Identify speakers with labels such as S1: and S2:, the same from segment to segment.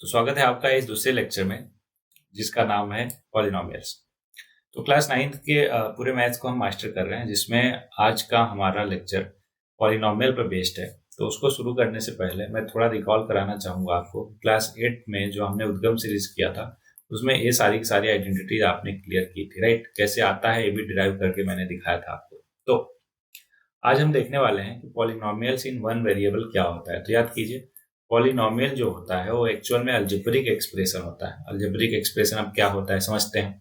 S1: तो स्वागत है आपका इस दूसरे लेक्चर में जिसका नाम है पॉलिनोमियल्स। तो क्लास 9th के पूरे मैथ्स को हम मास्टर कर रहे हैं, जिसमें आज का हमारा लेक्चर पॉलिनोमियल पर बेस्ड है। तो उसको शुरू करने से पहले मैं थोड़ा रिकॉल कराना चाहूँगा आपको। क्लास 8 में जो हमने उद्गम सीरीज किया था उसमें ये सारी की सारी आइडेंटिटीज आपने क्लियर की थी, राइट। कैसे आता है ये भी डिराइव करके मैंने दिखाया था आपको। तो आज हम देखने वाले हैं कि पॉलिनोमियल्स इन वन वेरिएबल क्या होता है। तो याद कीजिए, पॉलिनोमियल जो होता है वो एक्चुअल में अलजेब्रिक एक्सप्रेशन होता है। अलजेब्रिक एक्सप्रेशन अब क्या होता है समझते हैं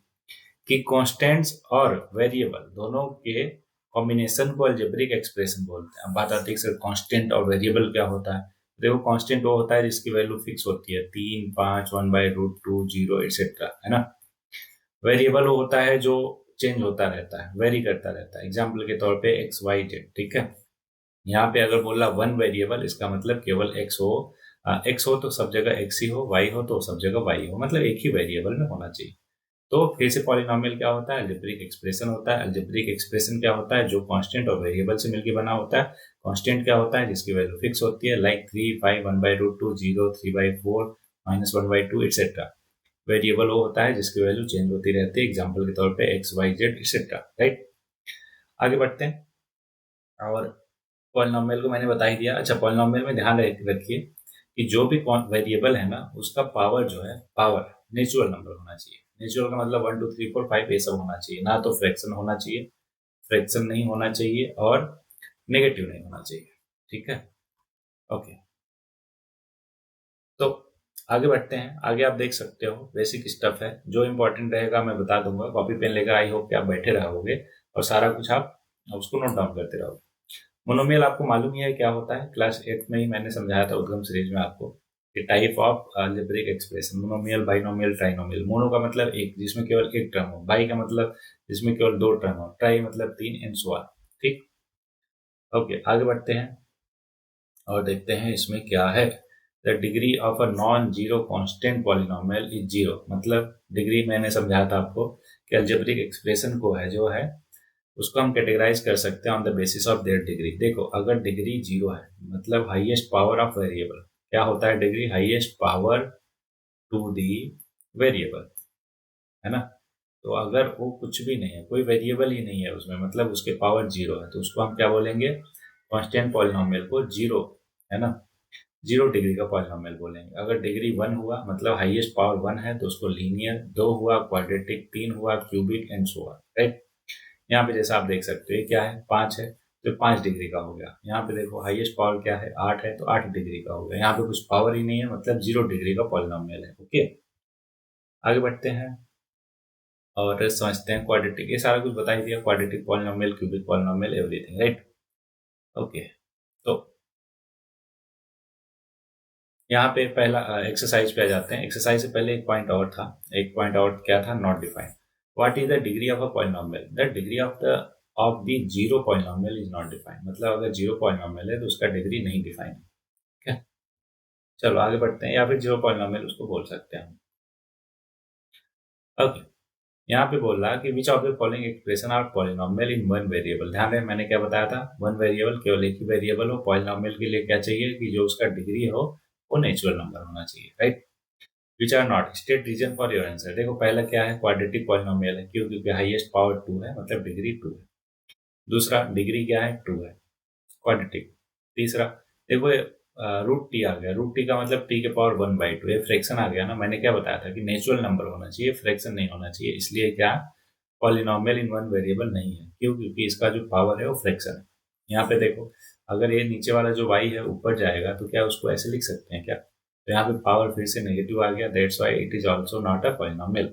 S1: कि कांस्टेंट्स और वेरिएबल दोनों के कॉम्बिनेशन को अलजेब्रिक एक्सप्रेशन बोलते हैं। अब बात आती है सर कांस्टेंट और वेरिएबल क्या होता है। देखो, कांस्टेंट वो होता है जिसकी वैल्यू फिक्स होती है 3, 5, 1/√2, 0 एक्सेट्रा, है ना। वेरिएबल वो होता है जो चेंज होता रहता है, वेरी करता रहता है। एग्जाम्पल के तौर पे एक्स, वाई, जेड, ठीक है। यहाँ पे अगर बोला वन वेरिएबल, इसका मतलब केवल एक्स हो। एक्स हो तो सब जगह एक्स ही हो, वाई हो तो सब जगह वाई हो, मतलब एक ही वेरिएबल में होना चाहिए। तो फिर से पॉलिनोमियल क्या होता है, अलजेब्रिक एक्सप्रेशन होता है। अलजेब्रिक एक्सप्रेशन क्या होता है, जो कांस्टेंट और वेरिएबल से मिलकर बना होता है। कांस्टेंट क्या होता है, जिसकी वैल्यू फिक्स होती है, लाइक 3, 5, 1/√2, 0, 3/4, -1/2 एक्सेट्रा। वेरिएबल वो होता है जिसकी वैल्यू चेंज होती रहती है, एग्जाम्पल के तौर पे X, Y, Z etcetera, right. आगे बढ़ते हैं। और पॉलिनोमियल को मैंने बता ही दिया। अच्छा, पॉलिनोमियल में ध्यान रखिए कि जो भी वेरिएबल है ना, उसका पावर जो है, पावर नेचुरल नंबर होना चाहिए। नेचुरल का मतलब 1, 2, 3, 4, 5 ये सब होना चाहिए, ना तो फ्रैक्शन होना चाहिए, फ्रैक्शन नहीं होना चाहिए और नेगेटिव नहीं होना चाहिए, ठीक है। ओके, तो आगे बढ़ते हैं। आगे आप देख सकते हो बेसिक स्टफ है, जो इंपॉर्टेंट रहेगा मैं बता दूंगा। कॉपी पेन लेकर आई होप कि आप बैठे रहोगे और सारा कुछ आप उसको नोट डाउन करते रहोगे। मोनोमियल आपको मालूम ही है क्या होता है, क्लास 8 में ही मैंने समझाया था उद्गम सीरीज में आपको कि type of algebraic expression, monomial, binomial, trinomial. Mono का मतलब एक, जिसमें केवल एक टर्म हो। बाई का मतलब जिसमें केवल दो टर्म हो। ट्राई मतलब 3 एंड सो ऑन, ठीक। ओके, आगे बढ़ते हैं और देखते हैं इसमें क्या है। The degree of a non zero constant polynomial is zero. मतलब डिग्री मैंने समझाया था आपको कि अलजेब्रिक एक्सप्रेशन को है जो है उसको हम कैटेगराइज कर सकते हैं on the basis of their degree. देखो, अगर डिग्री जीरो है मतलब हाईएस्ट पावर ऑफ वेरिएबल। क्या होता है degree, highest power to the variable, है ना। तो अगर वो कुछ भी नहीं है, कोई वेरिएबल ही नहीं है उसमें, मतलब उसके पावर जीरो है, तो उसको हम क्या बोलेंगे, कांस्टेंट पॉलिनोमियल को जीरो, है ना, जीरो डिग्री का पॉलिनोमियल बोलेंगे। अगर डिग्री 1 हुआ मतलब हाईएस्ट पावर 1 है तो उसको लीनियर, 2 हुआ क्वाड्रेटिक, 3 हुआ cubic and so on, right. यहाँ पे जैसा आप देख सकते हो क्या है, 5 है तो 5 डिग्री का हो गया। यहाँ पे देखो हाईएस्ट पावर क्या है, 8 है तो 8 डिग्री का हो गया। यहाँ पे कुछ पावर ही नहीं है, मतलब 0 डिग्री का पॉलिनोमियल है। ओके, आगे बढ़ते हैं और समझते हैं क्वाड्रेटिक। ये सारा कुछ बता ही दिया, quadratic polynomial, cubic polynomial, everything, right. Okay, तो यहाँ पे पहला एक्सरसाइज पे आ जाते हैं। एक्सरसाइज से पहले एक पॉइंट और था। एक पॉइंट और क्या था, not defined. What is the degree of a polynomial, the degree of the zero polynomial is not defined. मतलब अगर जीरो पॉलिनोमियल है तो उसका डिग्री नहीं डिफाइन है, ठीक है। चलो आगे बढ़ते हैं, या फिर जीरो पॉलिनोमियल उसको बोल सकते हैं। ओके, यहाँ पे बोल रहा है कि which of the following expression are polynomial in one variable. ध्यान रहे मैंने क्या बताया था, वन वेरिएबल केवल एक ही वेरिएबल हो। पॉलिनोमियल के लिए क्या चाहिए कि जो उसका डिग्री हो वो नेचुरल नंबर होना चाहिए, right. Which are not, state reason for your answer. देखो पहला क्या है, क्वाड्रेटिक पॉलिनोमियल है, क्यों, क्योंकि हाईएस्ट पावर 2 है मतलब डिग्री 2 है। दूसरा, डिग्री क्या है, 2 है, क्वाड्रेटिक। तीसरा, देखो रूट टी आ गया। रूट टी का मतलब टी के पावर 1/2, ये फ्रैक्शन आ गया ना। मैंने क्या बताया था कि नेचुरल नंबर होना चाहिए, फ्रैक्शन नहीं होना चाहिए। इसलिए क्या, पॉलिनोमियल इन वन वेरिएबल नहीं है। क्यों, क्योंकि इसका जो पावर है वो फ्रैक्शन है। यहाँ पे देखो, अगर ये नीचे वाला जो y है ऊपर जाएगा तो क्या उसको ऐसे लिख सकते हैं क्या, तो यहाँ पे पावर फिर से नेगेटिव आ गया, that's why it is also not a polynomial.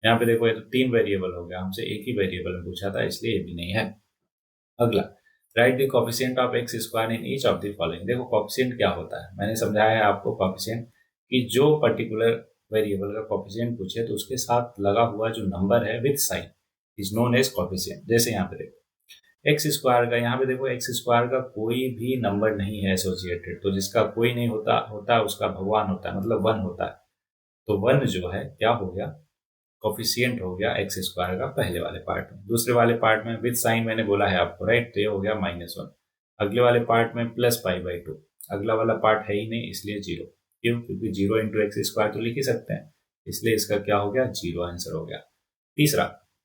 S1: यहाँ पे देखो, ये तो 3 वेरिएबल हो गया, हमसे एक ही वेरिएबल में पूछा था, इसलिए ये भी नहीं है। अगला, right the coefficient of x square in each of the following. देखो कोफिशिएंट क्या होता है, मैंने समझाया है आपको कोफिशिएंट कि जो पर्टिकुलर वेरिएबल का कोफिशिएंट पूछे तो उसके साथ लगा हुआ जो नंबर है with sign is known as coefficient. जैसे यहाँ पे देखो एक्स स्क्वायर का, यहाँ पे देखो एक्स स्क्वायर का कोई भी नंबर नहीं है एसोसिएटेड, तो जिसका कोई नहीं होता उसका भगवान होता है, मतलब 1 होता है। तो 1 जो है क्या हो गया, कोफिशिएंट हो गया एक्स स्क्वायर का पहले वाले पार्ट में। दूसरे वाले पार्ट में विद साइन मैंने बोला है आपको, राइट, तो ये हो गया -1। अगले वाले पार्ट में +π/2, अगला वाला पार्ट है ही नहीं इसलिए 0। क्यों? क्योंकि 0 इंटू एक्स स्क्वायर तो लिख ही सकते हैं, इसलिए इसका क्या हो गया? 0 आंसर हो गया। तीसरा,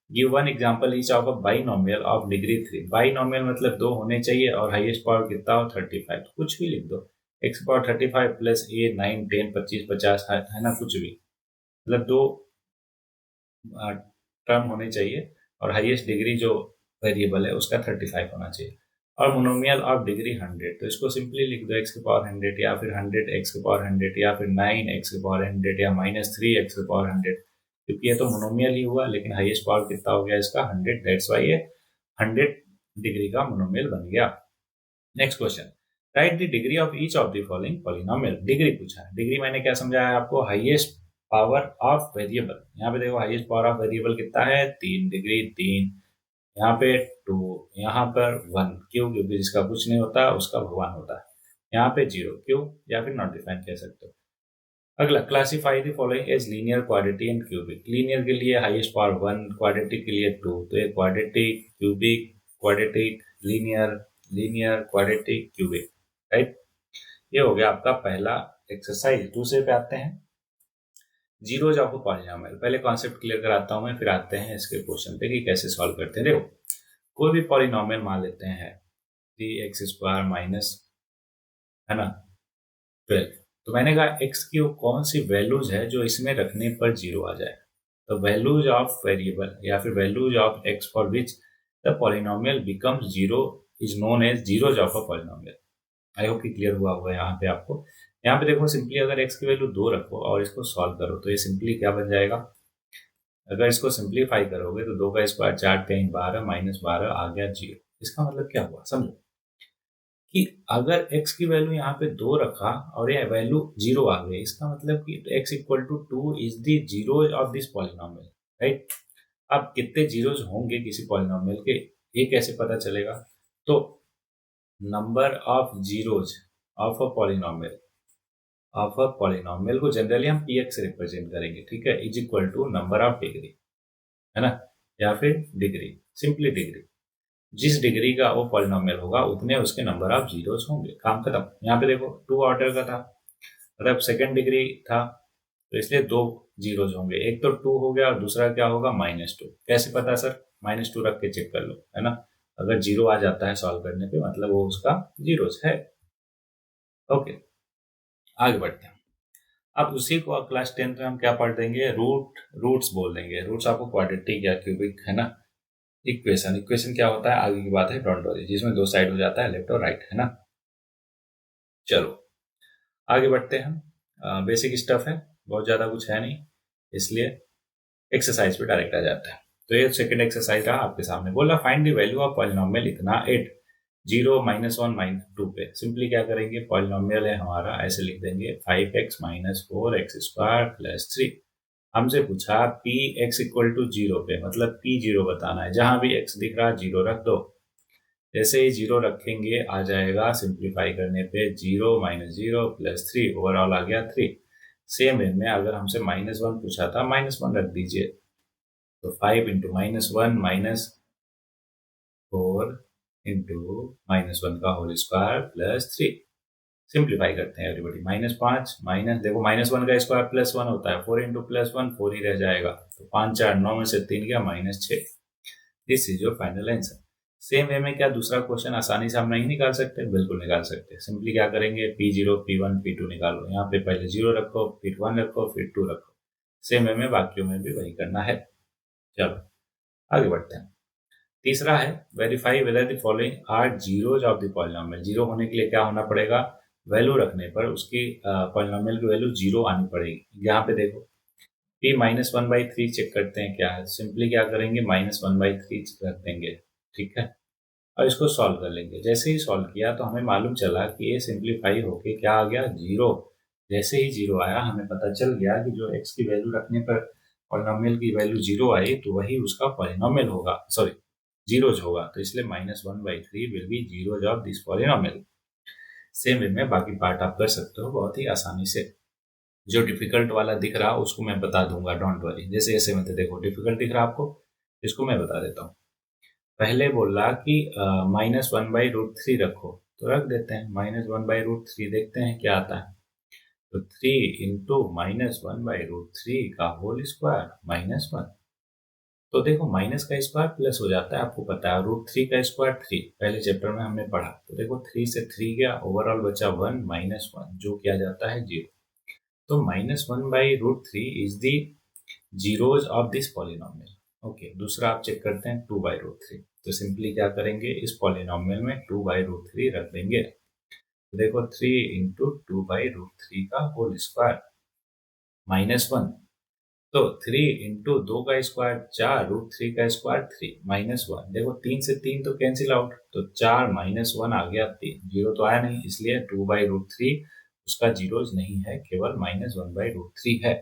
S1: give one example each of a binomial of degree 3। Binomial मतलब 2 होने चाहिए और हाईएस्ट पावर कितना हो? 35। कुछ भी लिख दो, एक्स पावर 35 प्लस ए 9 10 25 50 है ना, कुछ भी, मतलब 2 टर्म होने चाहिए और हाईएस्ट डिग्री जो वेरिएबल है उसका 35 होना चाहिए। और मोनोमियल ऑफ डिग्री 100, तो इसको सिंपली लिख दो एक्स के पावर 100 या फिर 100 एक्स के पावर 100 या फिर 9 एक्स के पावर 100 या -3 एक्स के पावर 100, क्योंकि ये तो मोनोमियल ही हुआ लेकिन हाईएस्ट पावर कितना हो गया इसका? 100। दैट्स वाई ये 100 डिग्री का मोनोमियल बन गया। Next question, right the degree of each of the following polynomial. Degree पूछा है। डिग्री मैंने क्या समझाया आपको? Highest power of variable. यहाँ पे देखो हाईएस्ट पावर ऑफ वेरिएबल कितना है? 3 डिग्री 3, यहाँ पे 2, यहाँ पर 1। क्यों? क्योंकि जिसका कुछ नहीं होता उसका भगवान होता है। यहाँ पे 0, क्यों? या फिर नॉट डिफाइन कह सकते हो। अगला, classify the following as linear, quadratic and cubic. Linear के लिए हाईएस्ट पावर 1, क्वाड्रेटिक के लिए 2, तो ये quadratic, cubic, quadratic, linear, linear, quadratic, cubic, right. ये हो गया आपका पहला एक्सरसाइज। दूसरे पे आते हैं, जीरोज ऑफ अ पॉलिनोमियल। पहले कॉन्सेप्ट क्लियर कराता हूं मैं, फिर आते हैं इसके क्वेश्चन पे कि कैसे सॉल्व करते हैं। देखो, कोई भी पॉलिनोमियल मान लेते हैं 3x² माइनस, है ना, 12। तो मैंने कहा x की वो कौन सी वैल्यूज है जो इसमें रखने पर 0 आ जाए। तो वैल्यूज ऑफ वेरिएबल या फिर values of x for which the polynomial becomes 0 is known as zeros of a polynomial. I hope कि क्लियर हुआ होगा यहाँ पे आपको। यहाँ पे देखो, सिंपली अगर x की वैल्यू 2 रखो और इसको सॉल्व करो तो ये सिंपली क्या बन जाएगा? अगर इसको सिंप्लीफाई करोगे तो 2 का स्क्वायर 4 3 12 -12 आ गया 0। इसका मतलब क्या हुआ? समझो कि अगर x की वैल्यू यहाँ पे 2 रखा और ये वैल्यू 0 आ गई, इसका मतलब कि x equal to 2 is the zero of this polynomial, right. अब कितने जीरोज होंगे किसी पॉलिनोमियल के, ये कैसे पता चलेगा? तो number of zeros of a polynomial को जनरली हम px से रिप्रेजेंट करेंगे, ठीक है, is equal to number of degree, है ना, या फिर डिग्री, सिंपली डिग्री। जिस डिग्री का वो पॉलिनोमियल होगा उतने उसके नंबर ऑफ जीरोस होंगे। काम खत्म। यहाँ पे देखो 2 ऑर्डर का था, मतलब सेकंड डिग्री था, तो इसलिए 2 जीरोस होंगे। एक तो 2 हो गया और दूसरा क्या होगा? -2। कैसे पता सर? -2 रख के चेक कर लो, है ना। अगर 0 आ जाता है सॉल्व करने पे मतलब वो उसका जीरोस है। ओके, आगे बढ़ते हैं। अब उसी को क्लास 10 में हम क्या पढ़ देंगे? रूट्स बोल देंगे। रूट्स आपको क्वाड्रेटिक या क्यूबिक, है ना। इक्वेशन क्या होता है आगे की बात है, डोंट वरी, जिसमें 2 साइड हो जाता है, लेफ्ट और राइट, है ना। चलो आगे बढ़ते हैं। बेसिक स्टफ है, बहुत ज्यादा कुछ है नहीं, इसलिए एक्सरसाइज पे डायरेक्ट आ जाता है। तो ये सेकंड एक्सरसाइज रहा आपके सामने। बोला find the value of polynomial इतना 8 0 -1 -2 पे। सिंपली क्या करेंगे? पॉलिनोमियल है हमारा, ऐसे लिख देंगे 5x - 4x² + 3। हमसे पूछा पी एक्स इक्वल टू 0 पे, मतलब पी 0 बताना है। जहां भी x दिख रहा 0 रख दो। जैसे ही 0 रखेंगे आ जाएगा सिंप्लीफाई करने पे 0 - 0 + 3, ओवरऑल आ गया 3। सेम वे में अगर हमसे -1 पूछा था, -1 रख दीजिए, तो 5 × -1 -4 × -1 का होल स्क्वायर + 3। सिंप्लीफाई करते हैं एवरीबॉडी। -5 माइनस, देखो -1 का स्क्वायर +1 होता है, 4 × +1 4 ही रह जाएगा, तो 5 4 9 में से 3 गया -6। This is your final answer. Same way में क्या दूसरा क्वेश्चन आसानी से हम नहीं निकाल सकते? बिल्कुल निकाल सकते हैं। सिंपली क्या करेंगे? P0 P1 P2 निकालो। यहाँ पे पहले 0 रखो, फिर 1 रखो, फिर 2 रखो। सेम वे में बाकियों में भी वही करना है। चलो आगे बढ़ते हैं। तीसरा है verify whether the following are zeros of the polynomial. Zero होने के लिए क्या होना पड़ेगा? वैल्यू रखने पर उसकी पॉलिनोमियल की वैल्यू 0 आनी पड़ेगी। यहाँ पे देखो p -1/3 चेक करते हैं क्या है। सिंपली क्या करेंगे? -1/3 रख देंगे, ठीक है, और इसको सॉल्व कर लेंगे। जैसे ही सॉल्व किया तो हमें मालूम चला कि ये सिंप्लीफाई होके क्या आ गया? 0। जैसे ही 0 आया हमें पता चल गया कि जो x की वैल्यू रखने पर पॉलिनोमियल की वैल्यू 0 आई तो वही उसका पॉलिनोमियल होगा, सॉरी जीरोज होगा। तो इसलिए -1/3 will be zeros of this polynomial. Same way में बाकी पार्ट आप कर सकते हो बहुत ही आसानी से। जो डिफिकल्ट वाला दिख रहा उसको मैं बता दूंगा, डोंट वरी। जैसे ऐसे में देखो डिफिकल्ट दिख रहा आपको, इसको मैं बता देता हूँ। पहले बोला कि -1/√3 रखो, तो रख देते हैं। -1/√3 देखते हैं क्या आता है। तो 3 × -1/√3 का होल स्क्वायर -1। तो देखो माइनस का स्क्वायर प्लस हो जाता है, आपको पता है। √3 का स्क्वायर 3, पहले चैप्टर में हमने पढ़ा। तो देखो 3 से 3 गया, ओवरऑल बचा 1 -1, जो किया जाता है 0। तो -1/√3 is the zeros of this polynomial. Okay, दूसरा आप चेक करते हैं 2/√3। तो सिंपली क्या करेंगे, इस पॉलिनोमियल में 2/√3 रख देंगे। तो देखो 3 × 2/√3 का होल स्क्वायर -1। तो 3 × 2 का स्क्वायर 4, √3 का स्क्वायर 3 -1। देखो 3 से 3 तो कैंसिल आउट, तो 4 -1 आ गया 3, जीरो तो आया नहीं, इसलिए 2/√3 उसका जीरोज नहीं है, केवल -1/√3 है।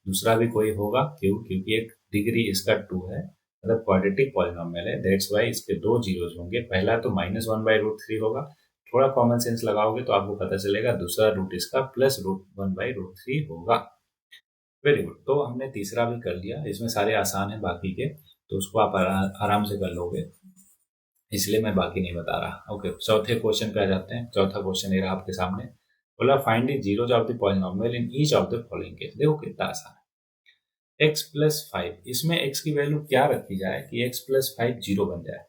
S1: दूसरा भी कोई होगा, क्यों? क्योंकि एक डिग्री इसका 2 है, मतलब क्वाड्रेटिक पॉलिनोमियल है, दैट्स वाई इसके दो जीरोज होंगे। पहला तो -1/√3 होगा, थोड़ा कॉमन सेंस लगाओगे तो आपको पता चलेगा दूसरा रूट इसका +1/√3 होगा। Very good. तो हमने तीसरा भी कर लिया, इसमें सारे आसान है बाकी के, तो उसको आप आराम से कर लोगे, इसलिए मैं बाकी नहीं बता रहा। ओके, चौथे क्वेश्चन पे आ जाते हैं। चौथा क्वेश्चन ये रहा आपके सामने, बोला find the zeros of the polynomial in each of the following case. देखो कितना आसान है। x+5, इसमें x की वैल्यू क्या रखी जाए कि x+5 जीरो बन जाए।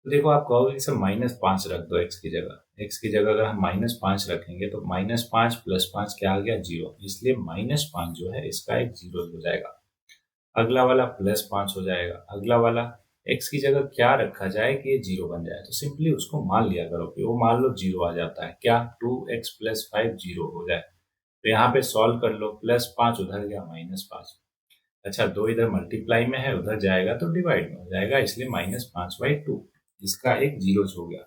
S1: तो देखो आप कहोगे सर -5 रख दो x की जगह। x की जगह अगर हम -5 रखेंगे तो -5 + 5 क्या आ गया, 0, इसलिए -5 जो है इसका एक जीरो हो जाएगा। अगला वाला +5 हो जाएगा। अगला वाला x की जगह क्या रखा जाए कि ये जीरो बन जाए, तो सिंपली उसको मान लिया करो कि वो मान लो जीरो आ जाता है। क्या, 2x + 5 जीरो हो जाए। तो यहाँ पे सॉल्व कर लो, +5 उधर गया -5। अच्छा, 2 इधर मल्टीप्लाई में है, उधर जाएगा तो डिवाइड में हो जाएगा, इसलिए -5/2 इसका एक जीरोज हो गया।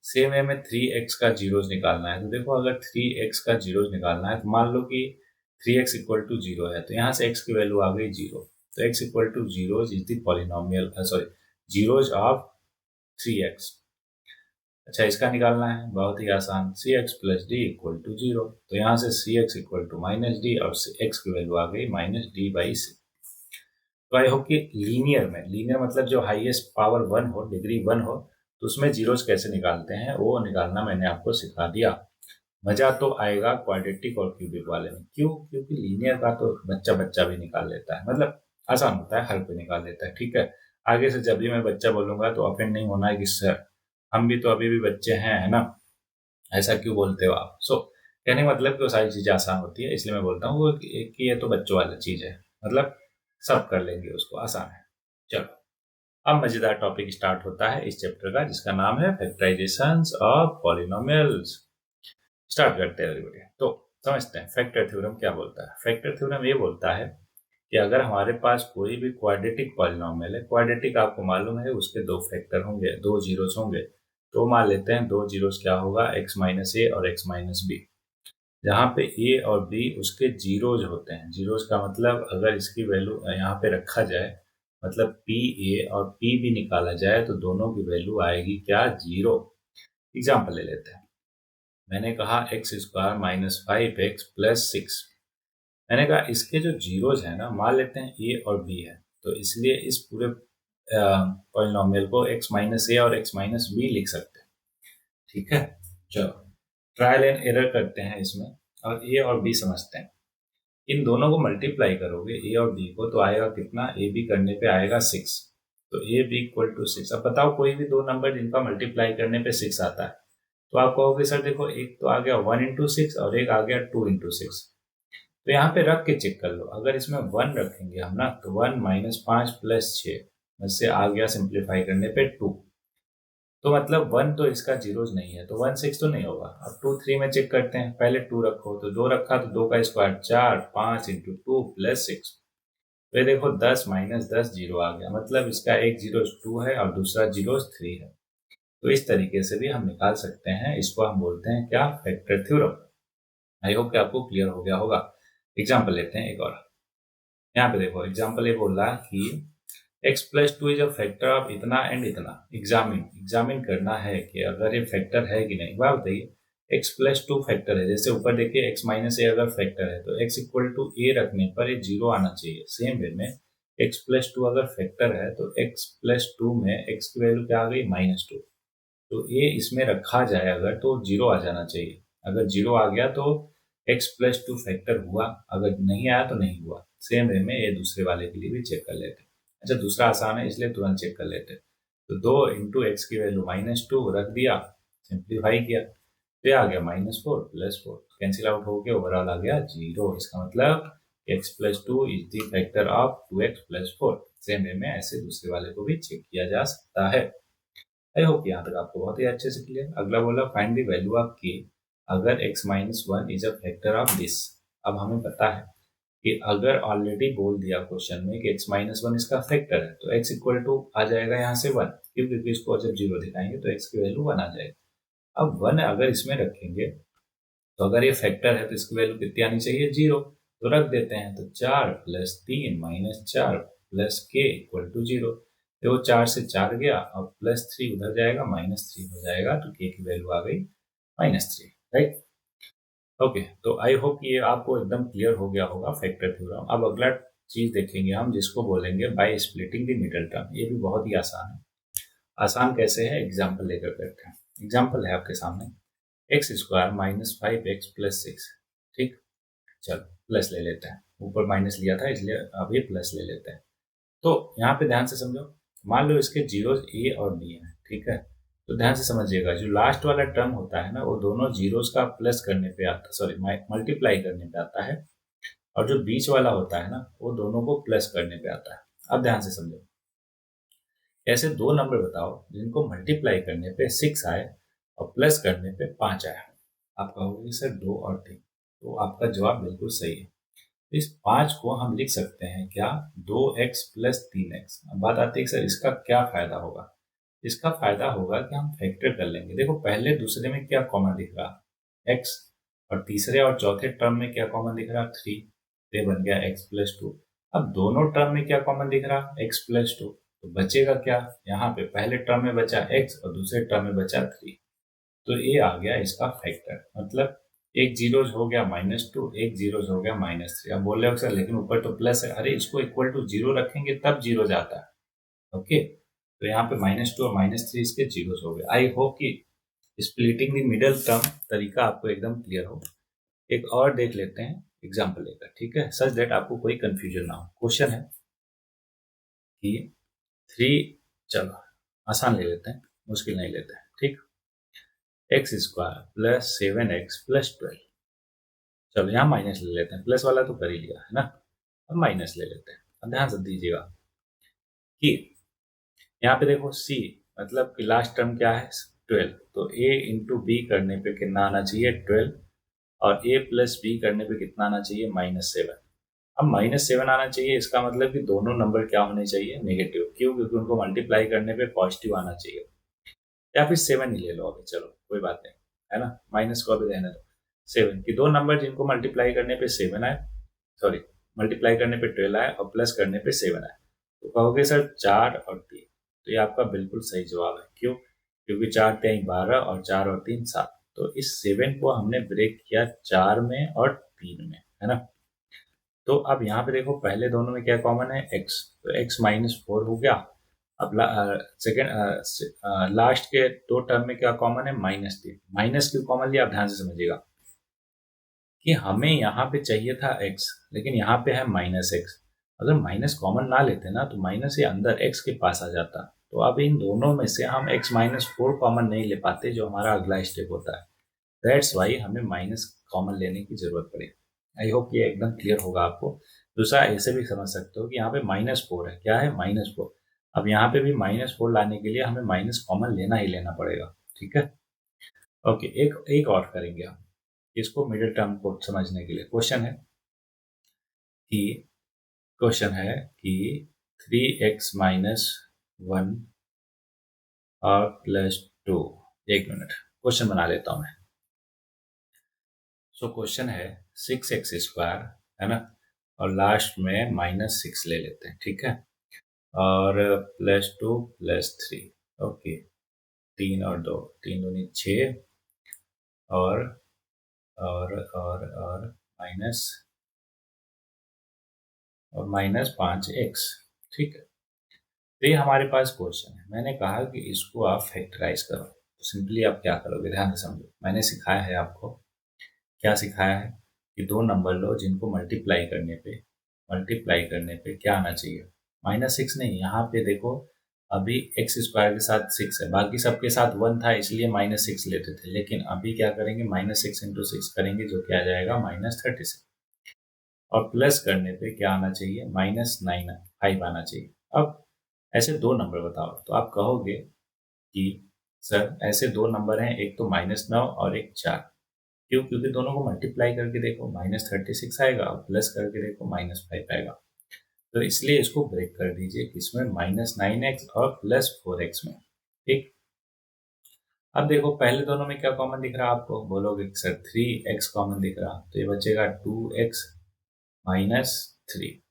S1: सेम वे में 3x का जीरोज निकालना है। तो देखो अगर 3x का जीरोज निकालना है तो मान लो कि 3x = 0 है, तो यहाँ से x की वैल्यू आ गई 0। तो x = 0 is the polynomial, sorry, zeros of 3x। अच्छा, इसका निकालना है, बहुत ही आसान, cx + d = 0। तो यहाँ से cx = -d और x की वैल्यू आ गई -d/c। तो आई होप कि लीनियर में, लीनियर मतलब जो हाईएस्ट पावर 1 हो, डिग्री 1 हो, तो उसमें जीरोस कैसे निकालते हैं वो निकालना मैंने आपको सिखा दिया। मजा तो आएगा क्वाड्रेटिक और क्यूबिक वाले में। क्यों? क्योंकि लीनियर का तो बच्चा बच्चा भी निकाल लेता है, मतलब आसान होता है, हर कोई निकाल लेता है। ठीक है, आगे से जब भी मैं बच्चा बोलूंगा तो ऑफेंड नहीं होना है कि सर हम भी तो अभी भी बच्चे हैं, है ना, ऐसा क्यों बोलते हो आप। कहने का मतलब कि वो सारी चीजें आसान होती है, इसलिए मैं बोलता हूँ वो कि ये तो बच्चों वाला चीज है, मतलब सब कर लेंगे उसको, आसान है। चलो, अब मजेदार टॉपिक स्टार्ट होता है इस चैप्टर का, जिसका नाम है फैक्टराइजेशंस ऑफ पॉलिनोमियल्स। स्टार्ट करते हैं एवरीबॉडी। तो समझते हैं फैक्टर थ्योरम क्या बोलता है। फैक्टर थ्योरम ये बोलता है कि अगर हमारे पास कोई भी क्वाड्रेटिक पॉलिनोमियल है, क्वाड्रेटिक आपको मालूम है उसके दो फैक्टर होंगे, दो जीरोस होंगे, तो मान लेते हैं दो जीरोस क्या होगा, x - a और x - b, जहाँ पे a और b उसके जीरोज होते हैं। जीरोज का मतलब अगर इसकी वैल्यू यहाँ पे रखा जाए, मतलब p a और p b निकाला जाए तो दोनों की वैल्यू आएगी क्या, जीरो। एग्जाम्पल ले लेते हैं। मैंने कहा x² - 5x + 6। मैंने कहा इसके जो जीरोज है ना, मान लेते हैं a और b है, तो इसलिए इस पूरे पॉलिनोमियल को x - a और x - b लिख सकते हैं। ठीक है, चलो ट्रायल एंड एरर करते हैं इसमें, और a और b समझते हैं। इन दोनों को मल्टीप्लाई करोगे a और b को, तो आएगा कितना, a b करने पे आएगा 6। तो a b = 6। अब बताओ कोई भी दो नंबर जिनका मल्टीप्लाई करने पे 6 आता है, तो आप कहोगे सर देखो एक तो आ गया 1 × 6 और एक आ गया 2 × 6। तो यहाँ पे रख के चेक कर लो, अगर इसमें 1 रखेंगे हम ना, तो 1 - 5 + 6 में से आ गया सिंप्लीफाई करने पे 2। तो मतलब 1 तो इसका जीरोज नहीं है, तो 1 6 तो नहीं होगा। अब 2 3 में चेक करते हैं, पहले 2 रखो, तो 2 रखा तो 2 का स्क्वायर 4, 5 × 2 + 6। तो ये देखो 10 - 10 जीरो आ गया, मतलब इसका एक जीरो 2 है और दूसरा जीरो 3 है। तो इस तरीके से भी हम निकाल सकते हैं, इसको हम बोलते हैं क्या, फैक्टर थ्योरम। आई होप कि आपको क्लियर हो गया होगा। एग्जाम्पल लेते हैं एक और। यहाँ पे देखो एग्जाम्पल ये बोल रहा है कि x + 2 is a factor of इतना एंड इतना। एग्जामिन करना है कि अगर ये फैक्टर है कि नहीं। बात बताइए, x + 2 फैक्टर है, जैसे ऊपर देखिए x - a अगर फैक्टर है तो x = a रखने पर ये जीरो आना चाहिए। सेम वे में x + 2 अगर फैक्टर है तो x + 2 में x की वैल्यू क्या आ गई, -2। तो a इसमें रखा जाए अगर, तो जीरो आ जाना चाहिए। अगर जीरो आ गया तो x+2 फैक्टर हुआ, अगर नहीं आया तो नहीं हुआ। सेम वे में ये दूसरे वाले के लिए भी चेक कर लेते हैं। अच्छा, दूसरा आसान है इसलिए तुरंत चेक कर लेते हैं। तो 2 इंटू एक्स की वैल्यू -2 रख दिया, सिंप्लीफाई किया, तो आ गया -4 +4, कैंसिल आउट हो गया, ओवरऑल आ गया 0। इसका मतलब x+2 is the factor of 2x+4। Same way में ऐसे दूसरे वाले को भी चेक किया जा सकता है। आई होप यहाँ तक आपको बहुत ही अच्छे से क्लियर। अगला बोला find the value of k अगर x-1 is a factor of this. अब हमें पता है कि अगर ऑलरेडी बोल दिया क्वेश्चन में कि x-1 इसका फैक्टर है तो x इक्वल टू आ जाएगा यहाँ से 1, क्योंकि इसको जब 0 दिखाएंगे तो x की वैल्यू 1 आ जाएगी। अब 1 अगर इसमें रखेंगे तो अगर ये फैक्टर है तो इसकी वैल्यू कितनी आनी चाहिए? 0। तो रख देते हैं, तो 4 + 3 - 4 + k इक्वल टू 0। तो 4 से 4 गया और +3 उधर जाएगा, -3 हो जाएगा, तो k की वैल्यू आ गई -3, राइट। ओके, तो आई होप ये आपको एकदम क्लियर हो गया होगा फैक्टर थ्योरम। अब अगला चीज देखेंगे हम, जिसको बोलेंगे by splitting the middle term. ये भी बहुत ही आसान है। आसान कैसे है, एग्जाम्पल लेकर करते हैं। एग्जाम्पल है आपके सामने, x² - 5x + 6। ठीक, चलो प्लस ले लेते हैं, ऊपर माइनस लिया था इसलिए अभी प्लस ले लेते हैं। तो यहाँ पे ध्यान से समझो, मान लो इसके जीरोज a और b हैं, ठीक है। तो ध्यान से समझिएगा, जो लास्ट वाला टर्म होता है ना, वो दोनों जीरोज का प्लस करने पे आता, सॉरी मल्टीप्लाई करने पे आता है, और जो बीच वाला होता है ना, वो दोनों को प्लस करने पे आता है। अब ध्यान से समझो, ऐसे दो नंबर बताओ जिनको मल्टीप्लाई करने पे 6 आए और प्लस करने पे 5 आया। आप कहोगे सर 2 और 3, तो आपका जवाब बिल्कुल सही है। तो इस 5 को हम लिख सकते हैं क्या, 2x + 3x। अब बात आती है सर इसका क्या फायदा होगा। इसका फायदा होगा कि हम फैक्टर कर लेंगे। देखो पहले दूसरे में क्या कॉमन दिख रहा, x, और तीसरे और चौथे टर्म में क्या कॉमन दिख रहा, 3, ये बन गया x+2। अब दोनों टर्म में क्या कॉमन दिख रहा, x+2, तो बचेगा क्या, यहाँ पे पहले टर्म में बचा x और दूसरे टर्म में बचा 3, तो ये आ गया इसका फैक्टर। मतलब एक जीरोज हो गया -2, एक जीरोज हो गया -3। अब बोल रहे हो सर लेकिन ऊपर तो प्लस है, अरे इसको इक्वल टू 0 रखेंगे तब जीरो जाता है। ओके, तो यहाँ पे -2 और -3 इसके जीरोज हो गए। आई होप कि स्प्लिटिंग द मिडल टर्म तरीका आपको एकदम क्लियर हो। एक और देख लेते हैं एग्जाम्पल लेकर, ठीक है, सच दैट आपको कोई कंफ्यूजन ना हो। क्वेश्चन है कि 3, चलो आसान ले लेते हैं, मुश्किल नहीं लेते हैं, ठीक। x² + 7x + 12। चलो यहाँ माइनस ले लेते हैं, प्लस वाला तो कर ही लिया है ना, अब माइनस ले लेते हैं। अब ध्यान से दीजिएगा कि यहाँ पे देखो c, मतलब कि लास्ट टर्म क्या है 12, तो a × b करने पे कितना आना चाहिए 12, और a + b करने पे कितना आना चाहिए -7। अब -7 आना चाहिए, इसका मतलब कि दोनों नंबर क्या होने चाहिए, नेगेटिव। क्यों, क्योंकि उनको मल्टीप्लाई करने पे पॉजिटिव आना चाहिए। या फिर 7 ही ले लो अभी, चलो कोई बात नहीं, है ना, माइनस को अभी रहने दो। 7 की दो नंबर जिनको मल्टीप्लाई करने पे 7 आए, सॉरी मल्टीप्लाई करने पे 12 आए और प्लस करने पे 7 आए, तो कहोगे सर 4 और 3। तो ये आपका बिल्कुल सही जवाब है। क्यों, क्योंकि 4 × 3 12 और 4 और 3 7। तो इस 7 को हमने ब्रेक किया 4 में और 3 में, है ना। तो अब यहाँ पे देखो पहले दोनों में क्या कॉमन है, x, तो x -4 हो गया। अब सेकेंड लास्ट के दो टर्म में क्या कॉमन है, -3। माइनस क्यों कॉमन लिया, आप ध्यान से समझिएगा कि हमें यहाँ पे चाहिए था x, लेकिन यहाँ पे है -x। अगर माइनस कॉमन ना लेते ना, तो माइनस ये अंदर x के पास आ जाता। तो अब इन दोनों में से हम x -4 कॉमन नहीं ले पाते, जो हमारा अगला स्टेप होता है। दैट्स वाई हमें माइनस कॉमन लेने की जरूरत पड़ी। आई होप ये एकदम क्लियर होगा आपको। दूसरा ऐसे भी समझ सकते हो कि यहाँ पे -4 है, क्या है -4। अब यहाँ पे भी -4 लाने के लिए हमें माइनस कॉमन लेना ही लेना पड़ेगा, ठीक है। ओके, एक एक और करेंगे हम इसको मिडिल टर्म को समझने के लिए। कि क्वेश्चन है कि 3x - 1 और +2। एक मिनट, क्वेश्चन बना लेता हूं मैं। सो क्वेश्चन है 6x², है ना, और लास्ट में -6 ले लेते हैं, ठीक है, और +2 +3। ओके, 3 और 2, 3 दूनी 6, और और माइनस और -5x, ठीक है। तो ये हमारे पास क्वेश्चन है। मैंने कहा कि इसको आप फैक्टराइज करो। तो सिंपली आप क्या करोगे, ध्यान से समझो, मैंने सिखाया है आपको, क्या सिखाया है कि दो नंबर लो जिनको मल्टीप्लाई करने पे क्या आना चाहिए, -6 नहीं, यहाँ पे देखो अभी एक्स स्क्वायर के साथ 6 है, बाकी सबके साथ 1 था इसलिए -6 लेते थे, लेकिन अभी क्या करेंगे, -6 इंटू 6 करेंगे जो क्या आ जाएगा -36, और प्लस करने पे क्या आना चाहिए, -9 5 आना चाहिए। अब ऐसे दो नंबर बताओ तो आप कहोगे कि सर ऐसे दो नंबर हैं, एक तो -9 और एक 4। क्यों? क्योंकि दोनों को मल्टीप्लाई करके देखो -36 आएगा और प्लस करके देखो -5 आएगा। तो इसलिए इसको ब्रेक कर दीजिए किसमें, -9x और +4x में। ठीक। अब देखो पहले दोनों में क्या कॉमन दिख रहा है आपको, बोलोगे सर 3x कॉमन दिख रहा, तो ये बचेगा 2x -3,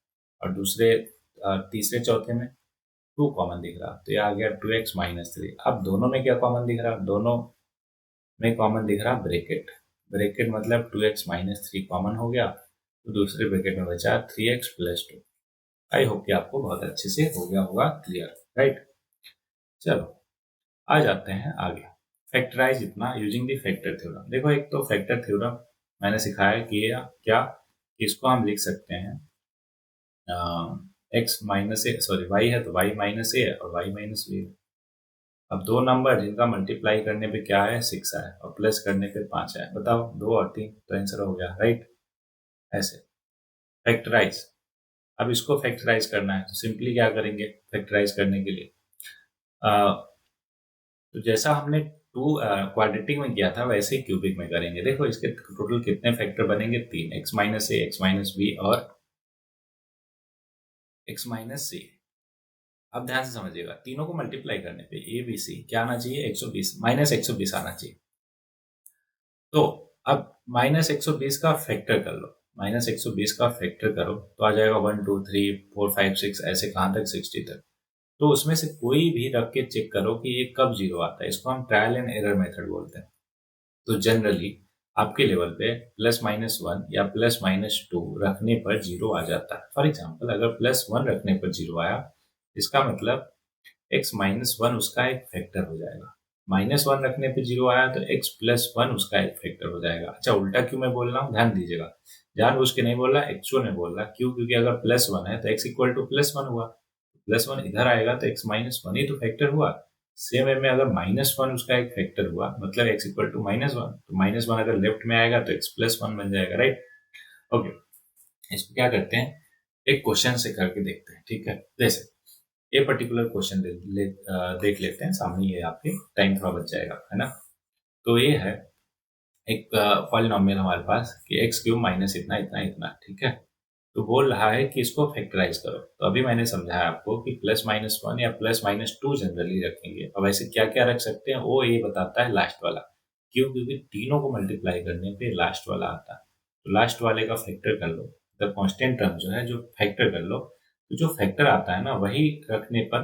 S1: और तीसरे चौथे में 2 कॉमन दिख रहा, तो ये आ गया 2x -3। अब दोनों में क्या कॉमन दिख रहा, दोनों में कॉमन दिख रहा ब्रेकेट, ब्रेकेट मतलब 2x -3 कॉमन हो गया, तो दूसरे ब्रेकेट में बचा 3x +2। आई होप कि आपको बहुत अच्छे से हो गया होगा क्लियर, राइट। चलो आ जाते हैं आगे, फैक्टराइज इतना यूजिंग द फैक्टर थ्योरम। देखो एक तो फैक्टर थ्योरम मैंने सिखाया कि क्या, इसको हम लिख सकते हैं x माइनस ए, सॉरी y है तो y माइनस ए और y माइनस बी। अब दो नंबर जिनका मल्टीप्लाई करने पे क्या है, 6 आए और प्लस करने पे 5 आए, बताओ 2 और 3, तो आंसर हो गया, राइट। ऐसे फैक्टराइज, अब इसको फैक्टराइज करना है तो सिंपली क्या करेंगे फैक्टराइज करने के लिए, तो जैसा हमने क्वाड्रेटिक में किया था वैसे ही क्यूबिक में करेंगे। देखो इसके टोटल कितने फैक्टर बनेंगे, 3, x माइनस ए, एक्स माइनस बी और x माइनस सी। अब ध्यान से समझिएगा, तीनों को मल्टीप्लाई करने पे ए बी सी क्या आना चाहिए, 120 -120 आना चाहिए। तो अब -120 का फैक्टर कर लो, -120 का फैक्टर करो तो आ जाएगा 1 2 3 4 5 6 ऐसे कहां तक, 60 तक। तो उसमें से कोई भी रख के चेक करो कि ये कब जीरो आता है, इसको हम ट्रायल एंड एरर मेथड बोलते हैं। तो जनरली आपके लेवल पे +-1 या +-2 रखने पर जीरो आ जाता है। फॉर एग्जाम्पल अगर +1 रखने पर जीरो आया, इसका मतलब x-1 उसका एक फैक्टर हो जाएगा। -1 रखने पे जीरो आया तो x+1 उसका एक फैक्टर हो जाएगा। अच्छा उल्टा क्यों मैं बोल रहा हूँ, ध्यान दीजिएगा, जानबूझ के नहीं बोल रहा, एक्चुअल में बोल रहा। क्यों? क्योंकि अगर +1 है तो x इक्वल टू +1 हुआ, +1 इधर आएगा तो x-1 ही तो फैक्टर हुआ। सेम वे में अगर -1 उसका एक फैक्टर हुआ मतलब x इक्वल टू -1, तो -1 अगर लेफ्ट में आएगा तो x+1 बन जाएगा, राइट। ओके, इसको क्या करते हैं, एक क्वेश्चन से करके देखते हैं, ठीक है। जैसे ये पर्टिकुलर क्वेश्चन देख लेते हैं, सामने ये आपके टाइम थोड़ा बच जाएगा, है ना। तो ये है एक पॉलिनोमियल हमारे पास कि x³ माइनस इतना इतना इतना, ठीक है। तो बोल रहा है कि इसको फैक्टराइज करो। तो अभी मैंने समझाया आपको कि +-1 या +-2 जनरली रखेंगे। अब ऐसे क्या क्या रख सकते हैं वो ये बताता है लास्ट वाला। क्यों? क्योंकि तीनों को मल्टीप्लाई करने पे लास्ट वाला आता है, तो लास्ट वाले का फैक्टर कर लो, द कांस्टेंट टर्म जो है जो फैक्टर कर लो, तो जो फैक्टर आता है ना वही रखने पर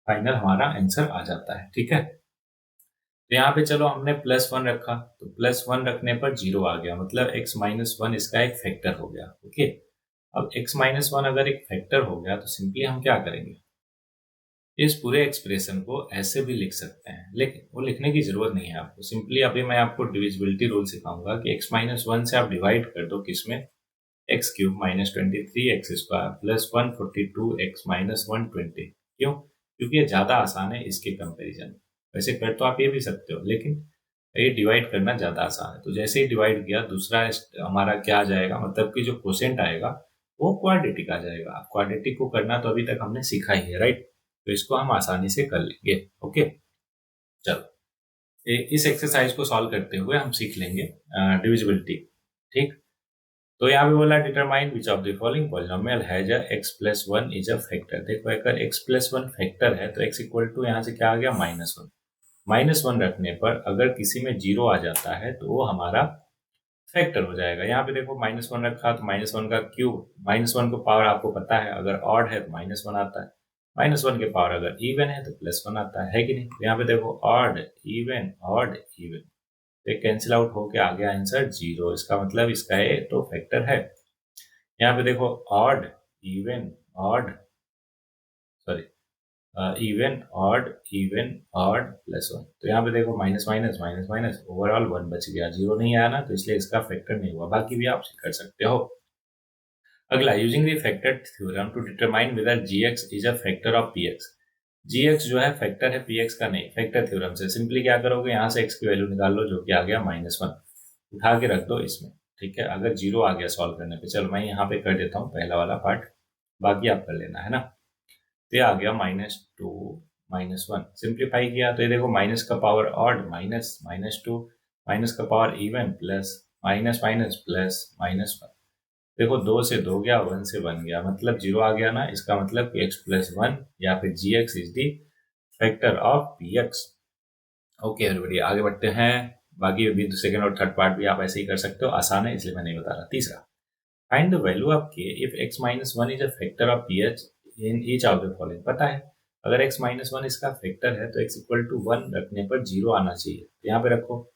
S1: फाइनल हमारा आंसर आ जाता है, ठीक है। तो यहाँ पे चलो हमने +1 रखा, तो +1 रखने पर जीरो आ गया, मतलब x-1 इसका एक फैक्टर हो गया, ओके। अब x-1 अगर एक फैक्टर हो गया तो सिंपली हम क्या करेंगे, इस पूरे एक्सप्रेशन को ऐसे भी लिख सकते हैं, लेकिन वो लिखने की जरूरत नहीं है आपको। सिंपली अभी मैं आपको डिविजिबिलिटी रूल सिखाऊंगा कि x-1 से आप डिवाइड कर दो किसमें, x³ -23x² प्लस 142x-120। क्यों? क्योंकि ये ज्यादा आसान है इसके कंपेरिजन। वैसे कर तो आप ये भी सकते हो, लेकिन ये डिवाइड करना ज्यादा आसान है। तो जैसे ही डिवाइड किया दूसरा हमारा क्या आ जाएगा, मतलब कि जो क्वोशिएंट आएगा वो क्वाड्रेटिक आ जाएगा। अब क्वाड्रेटिक को करना तो अभी तक हमने सीखा ही है, राइट। तो इसको हम आसानी से कर लेंगे, ओके। चलो इस एक्सरसाइज को सॉल्व करते हुए हम सीख लेंगे डिविजिबिलिटी, ठीक। तो यहाँ पे बोला determine which of the following polynomial has a x+1 is a factor. देखो अगर x+1 फैक्टर है तो x इक्वल टू यहाँ से क्या आ गया, -1। -1 रखने पर अगर किसी में जीरो आ जाता है तो वो हमारा फैक्टर हो जाएगा। यहाँ पे देखो -1 रखा तो -1 का क्यूब, -1 को पावर आपको पता है, अगर ऑड है तो -1 आता है, -1 के पावर अगर इवन है तो +1 आता है कि नहीं। तो यहाँ पे देखो ऑड इवन ऑड इवन, तो कैंसिल आउट होके आ गया आंसर 0। इसका मतलब इसका ये तो फैक्टर है। यहाँ पे देखो odd even odd, sorry even odd plus one. तो यहाँ पे देखो minus minus minus minus, overall one बच गया, जीरो नहीं आया ना, तो इसलिए इसका फैक्टर नहीं हुआ। बाकी भी आप कर सकते हो। अगला, using the factor theorem to determine whether gx is a factor of px। gx जो है फैक्टर है px का नहीं। फैक्टर थ्योरम से सिंपली क्या करोगे, यहाँ से x की वैल्यू निकाल लो जो कि आ गया -1, उठा के रख दो इसमें। ठीक है, अगर जीरो आ गया सॉल्व करने पे, चलो मैं यहाँ पे कर देता हूँ पहला वाला पार्ट, बाकी आप कर लेना, है ना। तो ये आ गया -2 -1, सिंप्लीफाई किया तो ये देखो माइनस का पावर ऑड माइनस -2, माइनस का power even plus minus minus plus -1। देखो 2 से 2 गया, 1 से 1 गया, मतलब जीरो आ गया ना। इसका मतलब कि x प्लस 1 या फिर gx is the factor of px। Okay everybody, आगे बढ़ते हैं। बाकी भी सेकंड और थर्ड पार्ट भी आप ऐसे ही कर सकते हो, आसान है इसलिए मैं नहीं बता रहा। तीसरा, find the value of k if x minus 1 is a factor of ph in each of the following. पता है अगर x माइनस 1 इसका फैक्टर है तो x इक्वल टू 1 रखने पर जीरो आना चाहिए, तो यहाँ पे रखो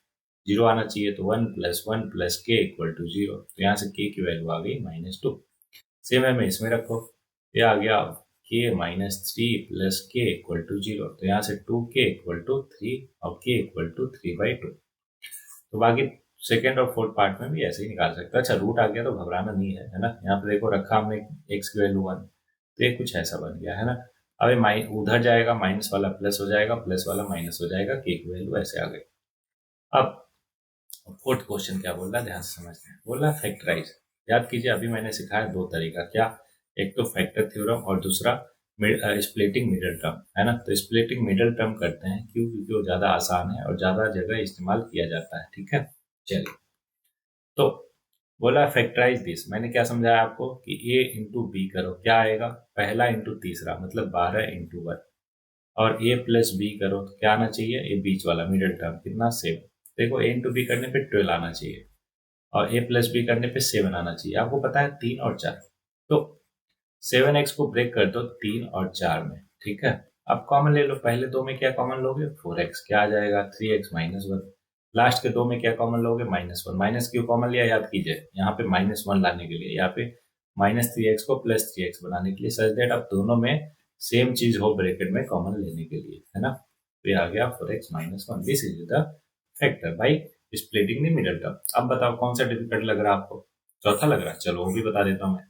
S1: जीरो आना चाहिए, तो 1 प्लस के इक्वल टू जीरो, तो यहाँ से k की वैल्यू आ गई -2। सेम है में इसमें रखो, ये आ गया k -3 प्लस के इक्वल टू जीरो, तो यहाँ से 2k इक्वल टू 3 और k इक्वल टू 3/2। तो बाकी सेकेंड और फोर्थ पार्ट में भी ऐसे ही निकाल सकते हो। अच्छा, रूट आ गया तो घबराना नहीं है ना। यहाँ पे देखो रखा हमने x की वैल्यू 1, तो ये कुछ ऐसा बन गया, है ना। अब ये उधर जाएगा, माइनस वाला प्लस हो जाएगा, प्लस वाला माइनस हो जाएगा, k की वैल्यू ऐसे आ गई। अब फोर्थ क्वेश्चन क्या बोल रहा है, ध्यान से समझते हैं। बोल रहा है फैक्टराइज। याद कीजिए अभी मैंने सिखाया दो तरीका, क्या, एक तो फैक्टर थ्योरम और दूसरा स्प्लिटिंग मिडिल टर्म, है ना। तो स्प्लिटिंग मिडिल टर्म करते हैं क्यों, क्योंकि वो ज्यादा आसान है और ज्यादा जगह इस्तेमाल किया जाता है। ठीक है, चलिए। तो बोला फैक्टराइज दिस, मैंने क्या समझाया आपको कि a इंटू बी करो, क्या आएगा, पहला इंटू तीसरा, मतलब 12 इंटू 1। और a प्लस बी करो तो क्या आना चाहिए, ये बीच वाला मिडिल टर्म कितना, 7। देखो a इंटू बी करने पे 12 आना चाहिए और a प्लस बी करने पे 7 आना चाहिए। आपको पता है 3 और 4, तो 7x को ब्रेक कर दो 3 और 4 में। ठीक है, अब कॉमन ले लो, पहले दो में क्या कॉमन लोगे, 4x, क्या आ जाएगा 3x -1। लास्ट के दो में क्या कॉमन लोगे, -1। माइनस क्यों कॉमन लिया, याद कीजिए, यहाँ पे -1 लाने के लिए, यहाँ पे -3x को +3x बनाने के लिए, सच दैट अब दोनों में सेम चीज हो ब्रैकेट में कॉमन लेने के लिए, है ना। तो ये आ गया 4x -1, this is the factor by splitting the middle term. अब बताओ कौन सा डिफिकल्ट लग रहा है आपको, चौथा लग रहा है, चलो वो भी बता देता हूँ मैं।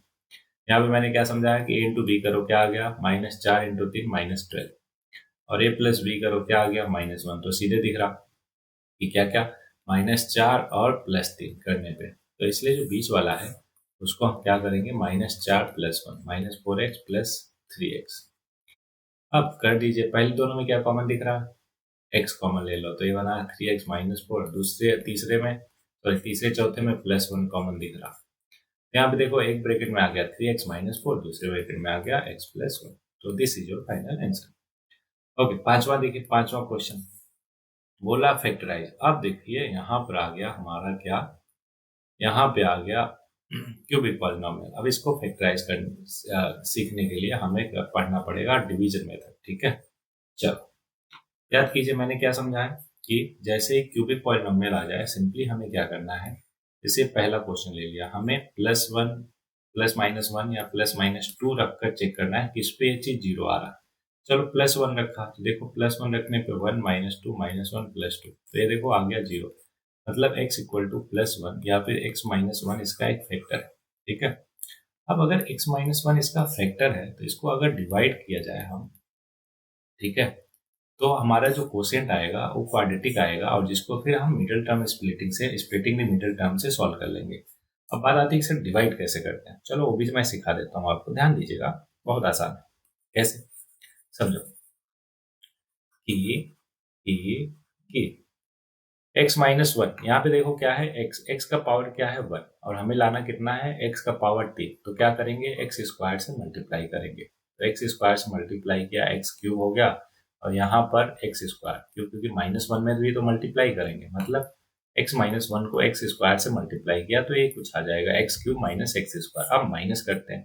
S1: यहाँ पे मैंने क्या समझाया कि a इंटू बी करो, क्या आ गया, -4 इंटू 3 -12, और a प्लस बी करो, क्या आ गया, -1। तो सीधे दिख रहा कि क्या क्या, -4 और +3 करने पे, तो इसलिए जो बीच वाला है उसको हम क्या करेंगे, -4 + 1 -4x + 3x। अब कर दीजिए, पहले दोनों में क्या कॉमन दिख रहा है, x कॉमन ले लो, तो ये बना 3x -4। दूसरे तीसरे में, सॉरी तीसरे चौथे में +1 कॉमन दिख रहा। यहाँ पे देखो एक ब्रैकेट में आ गया 3x -4, दूसरे ब्रैकेट में आ गया x + 1। तो this is your final answer. Okay, पांचवा देखिए, पांचवा क्वेश्चन बोला फैक्टराइज। अब देखिए यहाँ पर आ गया हमारा क्या, यहाँ पे आ गया क्यूबिक पॉलिनोमियल। अब इसको फैक्टराइज कर सीखने के लिए हमें पढ़ना पड़ेगा डिवीजन मेथड। ठीक है, चलो याद कीजिए मैंने क्या समझाया कि जैसे क्यूबिक पॉलिनोमियल आ जाए, सिंपली हमें क्या करना है, जैसे पहला क्वेश्चन ले लिया, हमें +1 +-1 या +-2 रखकर चेक करना है किस पे ये चीज जीरो आ रहा है। चलो +1 रखा, तो देखो +1 रखने पे 1 -2 -1 +2, तो ये देखो आ गया जीरो, मतलब x इक्वल टू +1 या फिर x -1 इसका एक फैक्टर है। ठीक है, अब अगर x -1 इसका फैक्टर है तो इसको अगर डिवाइड किया जाए हम, ठीक है, तो हमारा जो कोसेंट आएगा वो क्वाड्रेटिक आएगा, और जिसको फिर हम मिडिल टर्म स्प्लिटिंग में मिडिल टर्म से सॉल्व कर लेंगे। अब बात आती है कि सर डिवाइड कैसे करते हैं, चलो वो भी मैं सिखा देता हूँ आपको, ध्यान दीजिएगा, बहुत आसान है। कैसे, समझो कि x -1, यहाँ पे देखो क्या है, x का पावर क्या है 1, और हमें लाना कितना है, x का पावर 3। तो क्या करेंगे, x स्क्वायर से मल्टीप्लाई करेंगे, तो x स्क्वायर से मल्टीप्लाई किया, x³ हो गया, और यहाँ पर x स्क्वायर, क्योंकि -1 में भी तो मल्टीप्लाई करेंगे, मतलब x -1 को x स्क्वायर से मल्टीप्लाई किया, तो ये कुछ आ जाएगा x³ - x स्क्वायर। अब माइनस करते हैं,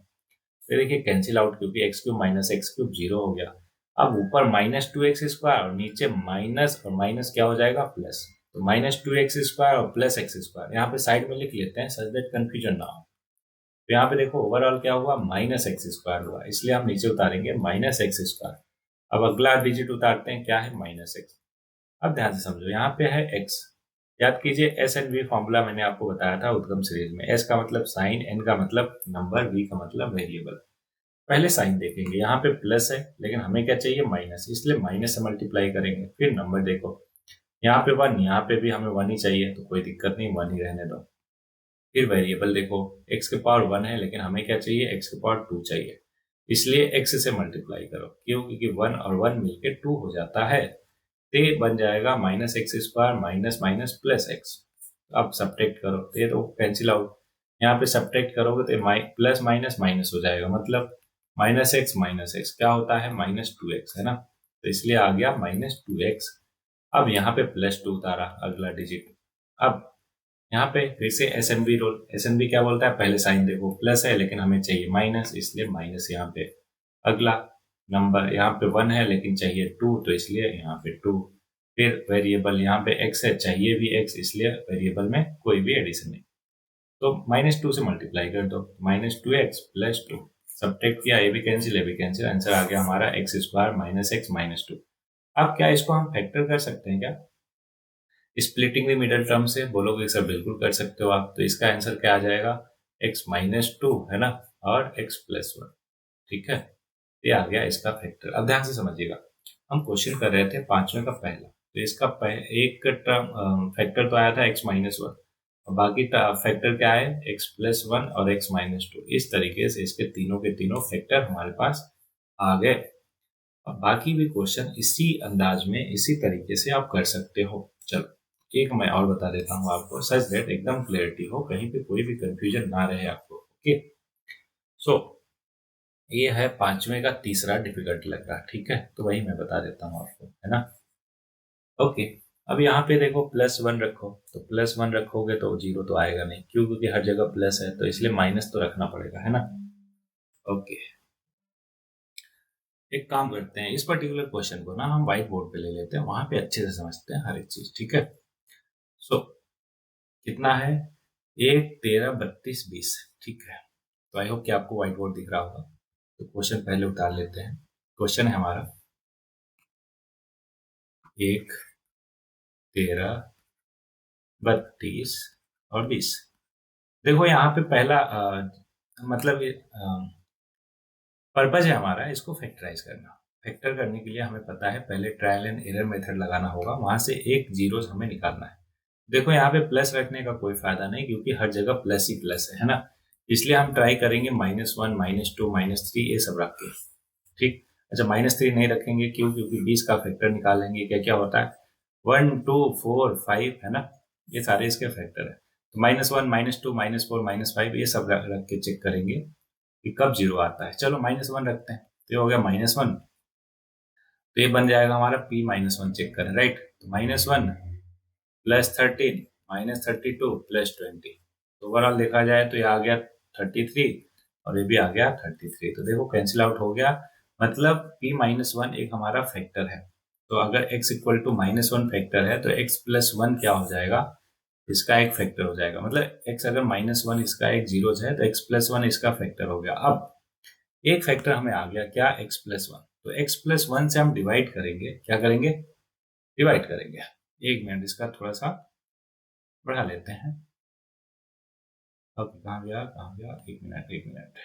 S1: तो देखिए कैंसिल आउट, क्योंकि x³ - x³ जीरो हो गया। अब ऊपर -2x स्क्वायर और नीचे माइनस, और माइनस क्या हो जाएगा, प्लस, तो -2x स्क्वायर और +x स्क्वायर यहाँ पे साइड में लिख लेते हैं, सच दैट कंफ्यूजन ना हो। तो यहाँ पे देखो ओवरऑल क्या हुआ, -x स्क्वायर हुआ, इसलिए हम नीचे उतारेंगे -x स्क्वायर। अब अगला डिजिट उतारते हैं, क्या है, -x। अब ध्यान से समझो, यहाँ पे है x। याद कीजिए एस एंड वी फॉर्मूला मैंने आपको बताया था उद्गम सीरीज में। एस का मतलब साइन, एन का मतलब नंबर, वी का मतलब वेरिएबल। पहले साइन देखेंगे, यहाँ पे प्लस है लेकिन हमें क्या चाहिए, माइनस, इसलिए माइनस से मल्टीप्लाई करेंगे। फिर नंबर देखो, यहाँ पे 1, यहाँ पे भी हमें 1 ही चाहिए, तो कोई दिक्कत नहीं, 1 ही रहने दो। फिर वेरिएबल देखो, x के पावर 1 है लेकिन हमें क्या चाहिए, x के पावर 2 चाहिए, इसलिए x से मल्टीप्लाई करो। क्यों, क्योंकि 1 और 1 मिलके 2 हो जाता है, तो ये बन जाएगा -x² minus minus plus x। अब सब्ट्रैक्ट करो, तो ये तो कैंसिल आउट। यहाँ पे सब्ट्रैक्ट करोगे तो प्लस माइनस माइनस हो जाएगा, मतलब -x क्या होता है, -2x है ना, तो इसलिए आ गया -2x। अब यहाँ पे +2 उतारा अगला डिजिट। अब यहाँ पे फिर से S N B rule. S N B क्या बोलता है, पहले साइन देखो, प्लस है लेकिन हमें चाहिए माइनस, इसलिए माइनस यहाँ पे। अगला नंबर यहाँ पे 1 है लेकिन चाहिए 2, तो इसलिए यहाँ पे 2। फिर वेरिएबल यहाँ पे x है, चाहिए भी x, इसलिए वेरिएबल में कोई भी एडिशन नहीं, तो -2 से मल्टीप्लाई कर दो, -2x + 2। सब्ट्रैक्ट किया, ये भी कैंसिल, ये भी कैंसिल, आंसर आ गया हमारा x² - x - 2। अब क्या इसको हम फैक्टर कर सकते हैं क्या, स्प्लिटिंग द मिडल टर्म से बोलोगे सर बिल्कुल कर सकते हो आप, तो इसका आंसर क्या आ जाएगा, x - 2 है ना, और x + 1। ठीक है, ये आ गया इसका फैक्टर। अब ध्यान से समझिएगा, हम क्वेश्चन कर रहे थे पांचवें का पहला, तो इसका एक टर्म फैक्टर तो आया था x - 1, और बाकी फैक्टर क्या है, x + 1 और x - 2। इस तरीके से इसके तीनों के तीनों फैक्टर हमारे पास आ गए। अब बाकी भी क्वेश्चन इसी अंदाज में, इसी तरीके से आप कर सकते हो। चलो एक मैं और बता देता हूँ आपको, सच दैट एकदम क्लियरिटी हो, कहीं पे कोई भी कंफ्यूजन ना रहे आपको। ओके, सो ये है पांचवें का तीसरा डिफिकल्ट लग रहा, ठीक है, तो वही मैं बता देता हूँ आपको, है ना। ओके, अब यहाँ पे देखो +1 रखो, तो +1 रखोगे तो 0 तो आएगा नहीं, क्यों, क्योंकि हर जगह प्लस है, तो इसलिए माइनस तो रखना पड़ेगा, है ना। ओके, एक काम करते हैं, इस पर्टिकुलर क्वेश्चन को ना हम व्हाइट बोर्ड पे ले लेते हैं, वहां पे अच्छे से समझते हैं हर एक चीज, ठीक है। सो कितना है, 1 13 32 20, ठीक है। तो आई होप कि आपको व्हाइट बोर्ड दिख रहा होगा, तो क्वेश्चन पहले उतार लेते हैं। क्वेश्चन है हमारा 1 13 32 और 20। देखो यहाँ पे पहला मतलब पर्पज है हमारा इसको फैक्टराइज करना। फैक्टर करने के लिए हमें पता है पहले ट्रायल एंड एरर मेथड लगाना होगा, वहां से एक जीरोस हमें निकालना है। देखो यहाँ पे प्लस रखने का कोई फायदा नहीं, क्योंकि हर जगह प्लस ही प्लस है ना, इसलिए हम ट्राई करेंगे -1 -2 -3 ये सब रख के, ठीक। अच्छा -3 नहीं रखेंगे, क्यों, क्योंकि 20 का फैक्टर निकालेंगे, क्या क्या होता है, 1 2 4 5 है ना, ये सारे इसके फैक्टर है। तो -1 -2 -4 -5 ये सब रख के चेक करेंगे कि कब जीरो आता है। चलो -1 रखते हैं, तो ये हो गया -1, तो ये बन जाएगा हमारा P-1 चेक करें, राइट। तो -1 +13 -32 +20, तो ओवरऑल देखा जाए तो ये आ गया 33 और ये भी आ गया 33, तो देखो कैंसिल आउट हो गया, मतलब P-1 एक हमारा फैक्टर है। तो अगर x = -1 फैक्टर है तो x + 1 क्या हो जाएगा, इसका एक फैक्टर हो जाएगा, मतलब x अगर -1 इसका एक जीरो है तो x + 1 इसका फैक्टर हो गया। अब एक फैक्टर हमें आ गया, क्या, x + 1, तो x + 1 से हम डिवाइड करेंगे, क्या करेंगे, डिवाइड करेंगे। एक मिनट इसका थोड़ा सा बढ़ा लेते हैं। ओके, कहाँ गया कहाँ गया, एक मिनट एक मिनट।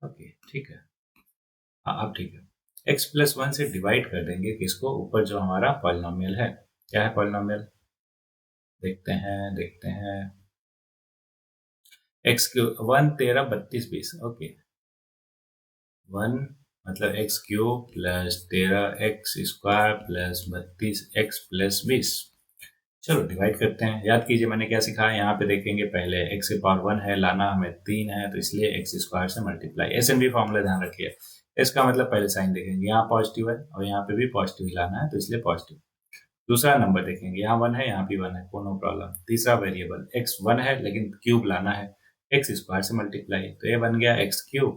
S1: ओके ठीक है, हाँ अब ठीक है। x + 1 से डिवाइड कर देंगे किसको, ऊपर जो हमारा पॉलिनोमियल है, क्या है पॉलिनोमियल, देखते हैं देखते हैं, x³ 1 13 32 20, ओके 1 मतलब x³ + 13x² + 32x + 20। चलो डिवाइड करते हैं। याद कीजिए मैंने क्या सिखाया, यहाँ पे देखेंगे पहले x की पावर 1 है, लाना हमें 3 है, तो इसलिए x² से multiply, S N B formula ध्यान रखिए। इसका मतलब पहले साइन देखेंगे, यहाँ पॉजिटिव है और यहाँ पे भी पॉजिटिव ही लाना है, तो इसलिए पॉजिटिव। दूसरा नंबर देखेंगे, यहाँ 1 है यहाँ भी 1 है, नो प्रॉब्लम। तीसरा वेरिएबल x1 है लेकिन क्यूब लाना है, x² से मल्टीप्लाई, तो ये बन गया x³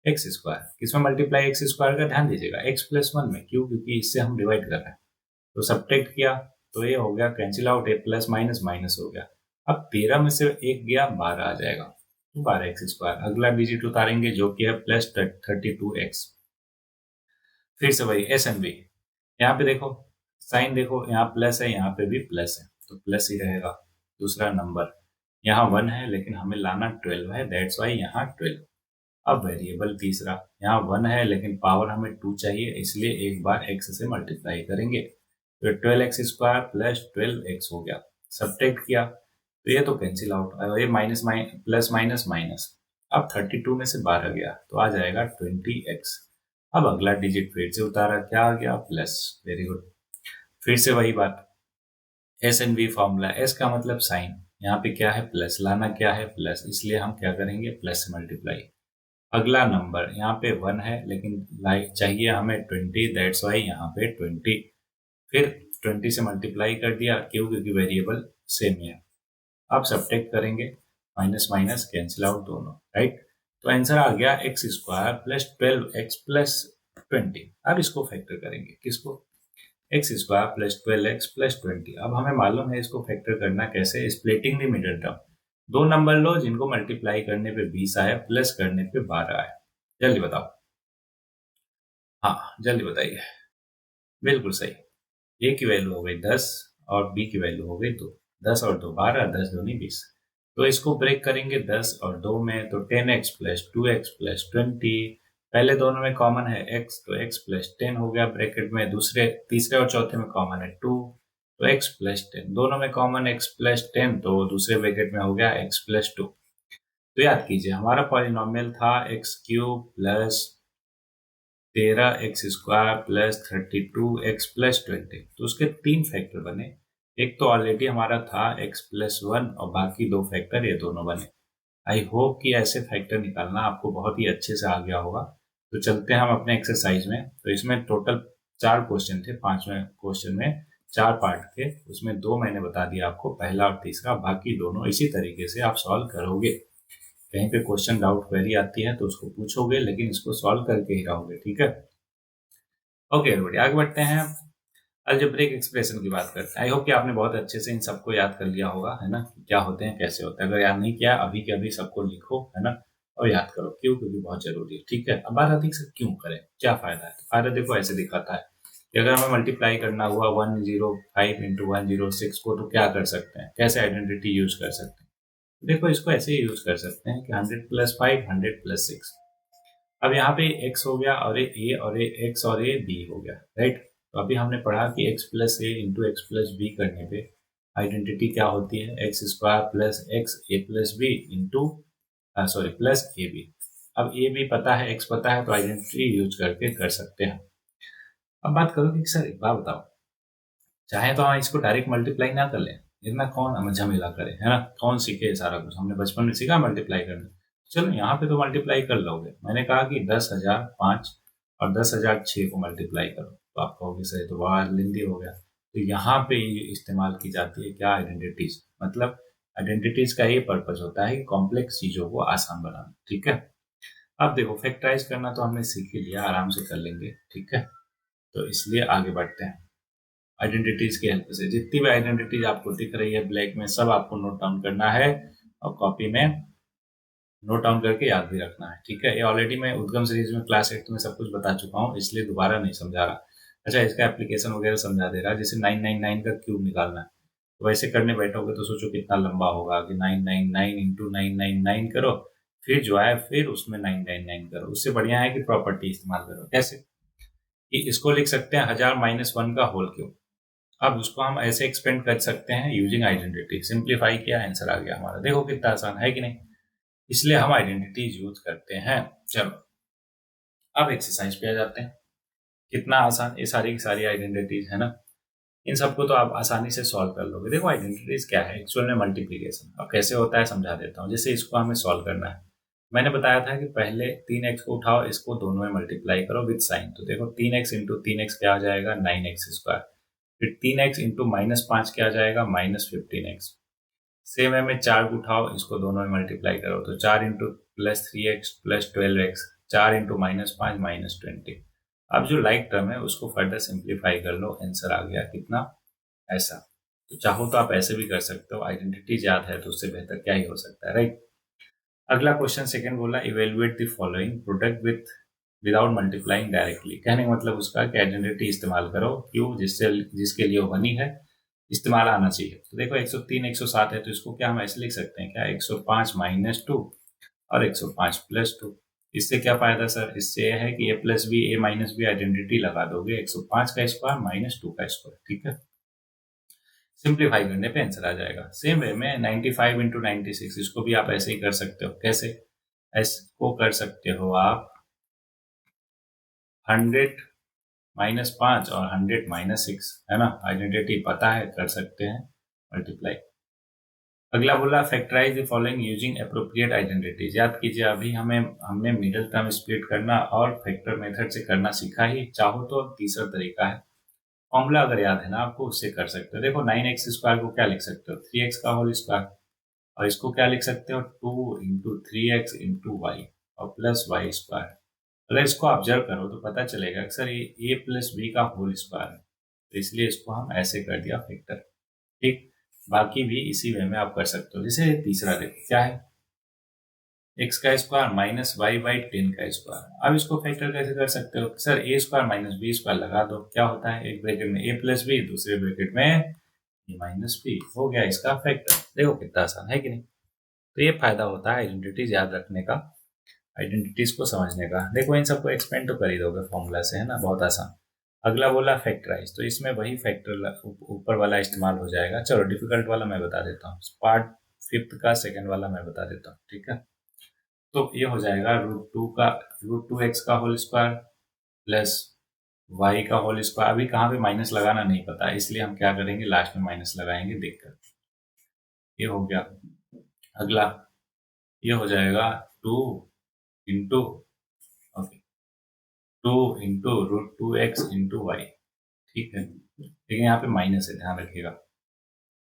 S1: + x²। किसमें मल्टीप्लाई x² का ध्यान दीजिएगा, x + 1 में, क्यों, क्योंकि इससे हम डिवाइड कर रहे हैं, तो सब्ट्रैक्ट किया तो ये हो गया कैंसिल आउट, ए प्लस माइनस माइनस हो गया। अब 13 में से एक गया, 12 आ जाएगा, तो 12x²। अगला डिजिट उतारेंगे जो कि है +32x, फिर से वही एस एन बी, यहाँ पे देखो साइन देखो, यहाँ प्लस है यहाँ पे भी प्लस है तो प्लस ही रहेगा। दूसरा नंबर यहाँ 1 है लेकिन हमें लाना 12 है, दैट्स वाई यहाँ 12। अब वेरिएबल तीसरा, यहाँ 1 है लेकिन पावर हमें 2 चाहिए, इसलिए एक बार x से मल्टीप्लाई करेंगे तो 12x² प्लस 12x हो गया। सब्ट्रैक्ट किया तो ये तो कैंसिल आउट, ये माइनस प्लस माइनस माइनस। अब 32 में से 12 गया तो आ जाएगा 20x। अब अगला डिजिट फिर से उतारा, क्या आ गया? प्लस। Very good. फिर से वही बात, S N V formula, S का मतलब साइन, यहाँ पे क्या है? प्लस, लाना क्या है? प्लस, इसलिए हम क्या करेंगे? प्लस से मल्टीप्लाई। अगला नंबर यहाँ पे 1 है लेकिन लाइक चाहिए हमें 20, दैट्स वाई यहाँ पे 20। फिर 20 से मल्टीप्लाई कर दिया, क्यों? क्योंकि वेरिएबल सेम है। अब सब्ट्रैक्ट करेंगे, माइनस माइनस कैंसिल आउट दोनों, राइट? तो आंसर आ गया x² प्लस 12x प्लस 20। अब इसको फैक्टर करेंगे, किसको? x² plus 12x plus 20। अब हमें मालूम है इसको फैक्टर करना कैसे, स्प्लिटिंग द मिडिल टर्म। दो नंबर लो जिनको मल्टीप्लाई करने पे 20 आया, प्लस करने पे 12 आया। जल्दी बताओ, हाँ जल्दी बताइए। बिल्कुल सही। ए की वैल्यू हो गई 10 और बी की वैल्यू हो गई 2। 10 और 2 12, 10 दूनी 20। तो इसको ब्रेक करेंगे 10 और 2 में, तो 10x प्लस 2x प्लस 20। पहले दोनों में कॉमन है x, तो x प्लस 10 हो गया ब्रैकेट में। दूसरे तीसरे और चौथे में कॉमन है 2, तो x प्लस 10। दोनों में कॉमन x प्लस 10, तो दूसरे ब्रैकेट में हो गया x प्लस 2। तो याद कीजिए हमारा पॉलिनोमियल था x³ plus 13x² plus 32x plus 20। तो उसके 3 फैक्टर बने। एक तो ऑलरेडी हमारा था x प्लस 1 और बाकी 2 फैक्टर ये दोनों बने। आई होप कि ऐसे फैक्टर निकालना आपको बहुत ही अच्छे से आ गया होगा। तो चलते हैं हम अपने एक्सरसाइज में। तो इसमें टोटल 4 क्वेश्चन थे, 5वें क्वेश्चन में 4 पार्ट थे, उसमें 2 मैंने बता दिया आपको, पहला और तीसरा। बाकी दोनों इसी तरीके से आप सॉल्व करोगे। कहीं पे क्वेश्चन डाउट क्वेरी आती है तो उसको पूछोगे, लेकिन इसको सॉल्व करके ही रहोगे, ठीक है? ओके एवरीबॉडी, आगे बढ़ते हैं। अलजेब्रिक एक्सप्रेशन की बात करते हैं। आई होप कि आपने बहुत अच्छे से इन सबको याद कर लिया होगा, है ना? क्या होते हैं, कैसे होते हैं। अगर याद नहीं किया, अभी के अभी सबको लिखो, है ना? और याद करो, क्यों? क्योंकि बहुत जरूरी है, ठीक है? अब बात आती है कि क्यों करें, क्या फायदा है। तो फायदा देखो ऐसे दिखाता है कि अगर हमें मल्टीप्लाई करना हुआ 105 इंटू 106 को, तो क्या कर सकते हैं, कैसे आइडेंटिटी यूज कर सकते हैं। देखो इसको ऐसे ही यूज कर सकते हैं कि 100 प्लस 5 100 प्लस 6। अब यहाँ पे x हो गया और ये a और ये x और ये b हो गया, राइट? तो अभी हमने पढ़ा कि x plus A into X plus B करने पे आइडेंटिटी क्या होती है? x² plus X A plus B into sorry plus A B. अब ए बी पता है, x पता है, तो आइडेंटिटी यूज करके कर सकते हैं। अब बात करो कि सर एक बात बताओ, चाहे तो हम इसको डायरेक्ट मल्टीप्लाई ना कर लें, इतना कौन हमें झमेला करे, है ना? कौन सीखे सारा कुछ, हमने बचपन में सीखा मल्टीप्लाई करना। चलो यहाँ पे तो मल्टीप्लाई कर लोगे। मैंने कहा कि 10,005 और 10,006 को मल्टीप्लाई करो, तो आप कहोगे सही, तो वह लेंदी हो गया। तो यहाँ पे इस्तेमाल की जाती है क्या? आइडेंटिटीज। मतलब आइडेंटिटीज का ये पर्पज होता है कि कॉम्प्लेक्स चीजों को आसान बनाना, ठीक है? अब देखो फैक्टराइज करना तो हमने सीख ही लिया, आराम से कर लेंगे, ठीक है? तो इसलिए आगे बढ़ते हैं। आइडेंटिटीज की हेल्प से जितनी भी आइडेंटिटीज आपको दिख रही है ब्लैक में, सब आपको नोट डाउन करना है और कॉपी में नोट डाउन करके याद भी रखना है, ठीक है? ये ऑलरेडी मैं उद्गम सीरीज में क्लास 8 में सब कुछ बता चुका हूँ, इसलिए दोबारा नहीं समझा रहा। अच्छा, इसका एप्लीकेशन वगैरह समझा दे रहा, जैसे 999 का क्यूब निकालना है, तो वैसे करने बैठोगे तो सोचो कितना लंबा होगा कि 999 इंटू 999 करो, फिर जो है फिर उसमें 999 करो। उससे बढ़िया है कि प्रॉपर्टी इस्तेमाल करो। कैसे कि इसको लिख सकते हैं 1000-1 का होल क्यूब। अब उसको हम ऐसे एक्सपेंड कर सकते हैं यूजिंग आइडेंटिटी। सिंप्लीफाई किया, आंसर आ गया हमारा। देखो कितना आसान है कि नहीं? इसलिए हम आइडेंटिटी यूज करते हैं। चलो अब एक्सरसाइज पे आ जाते हैं। कितना आसान, ये सारी की सारी आइडेंटिटीज है ना, इन सबको तो आप आसानी से सॉल्व कर लोगे। देखो आइडेंटिटीज क्या है, एक्चुअल में मल्टीप्लीकेशन। अब कैसे होता है समझा देता हूँ। जैसे इसको हमें सॉल्व करना है, मैंने बताया था कि पहले 3x को उठाओ, इसको दोनों में मल्टीप्लाई करो विद साइन। तो देखो 3x इंटू 3x क्या आ जाएगा? 9x²। फिर 3x इंटू -5 क्या आ जाएगा? -15x। सेम है में 4 को उठाओ, इसको दोनों में मल्टीप्लाई करो, तो 4 into plus 3x plus 12x, 4 into -5 -20। अब जो लाइक टर्म है उसको फर्दर सिंप्लीफाई कर लो, आंसर आ गया कितना? ऐसा। तो चाहो तो आप ऐसे भी कर सकते हो, आइडेंटिटी याद है तो उससे बेहतर क्या ही हो सकता है, राइट? अगला क्वेश्चन सेकंड बोला, evaluate the following product with without multiplying directly. कहने का मतलब उसका कि आइडेंटिटी इस्तेमाल करो क्यू जिसके लिए वो बनी है, इस्तेमाल आना चाहिए। तो देखो 103 107 है, तो इसको क्या हम ऐसे लिख सकते हैं क्या, 105 -2 और 105 +2। इससे क्या फायदा सर, इससे यह है कि a plus B a minus B identity लगा दोगे 105 का स्क्वायर -2 का स्क्वायर, ठीक है। सिंप्लीफाई करने पे आंसर आ जाएगा। सेम वे में 95 × 96 इसको भी आप ऐसे ही कर सकते हो। कैसे, इसको कर सकते हो आप 100 -5 और 100 -6, है ना। आइडेंटिटी पता है, कर सकते हैं मल्टीप्लाई। अगला बोला factorise the following using appropriate identities. याद कीजिए अभी हमने मिडिल टर्म स्प्लिट करना और फैक्टर मेथड से करना सीखा ही। चाहो तो तीसरा तरीका है, फॉर्मूला अगर याद है ना आपको, उससे कर सकते हो। देखो 9x² को क्या लिख सकते हो, 3x का होल स्क्वायर, और इसको क्या लिख सकते हो, 2 × 3x × y और प्लस y²। अगर इसको ऑब्जर्व करो तो पता चलेगा कि सर ये a प्लस बी का होल स्क्वायर है, तो इसलिए इसको हम ऐसे कर दिया फैक्टर, ठीक। बाकी भी इसी वे में आप कर सकते हो। जैसे तीसरा देखो क्या है, x का स्क्वायर -y/10 का स्क्वायर। अब इसको फैक्टर कैसे कर सकते हो, सर a² - b² लगा दो, क्या होता है, एक ब्रैकेट में a प्लस बी, दूसरे ब्रैकेट में a माइनस बी, हो गया इसका फैक्टर। देखो कितना आसान है कि नहीं। तो ये फायदा होता है आइडेंटिटीज याद रखने का, आइडेंटिटीज को समझने का। देखो इन सबको एक्सपेंड तो कर ही दोगे फॉर्मूला से, है ना, बहुत आसान। अगला बोला फैक्टराइज, तो इसमें वही फैक्टर ऊपर वाला इस्तेमाल हो जाएगा। चलो डिफिकल्ट वाला मैं बता देता हूँ, पार्ट 5th का सेकंड वाला मैं बता देता हूँ, ठीक है। तो ये हो जाएगा √2x का होल स्क्वायर प्लस y का होल स्क्वायर। अभी कहाँ पे माइनस लगाना नहीं पता, इसलिए हम क्या करेंगे, लास्ट में माइनस लगाएंगे देखकर। ये हो गया। अगला ये हो जाएगा 2 इंटू, ओके, 2 × √2x × y, ठीक है। लेकिन यहाँ पे माइनस है, ध्यान रखिएगा।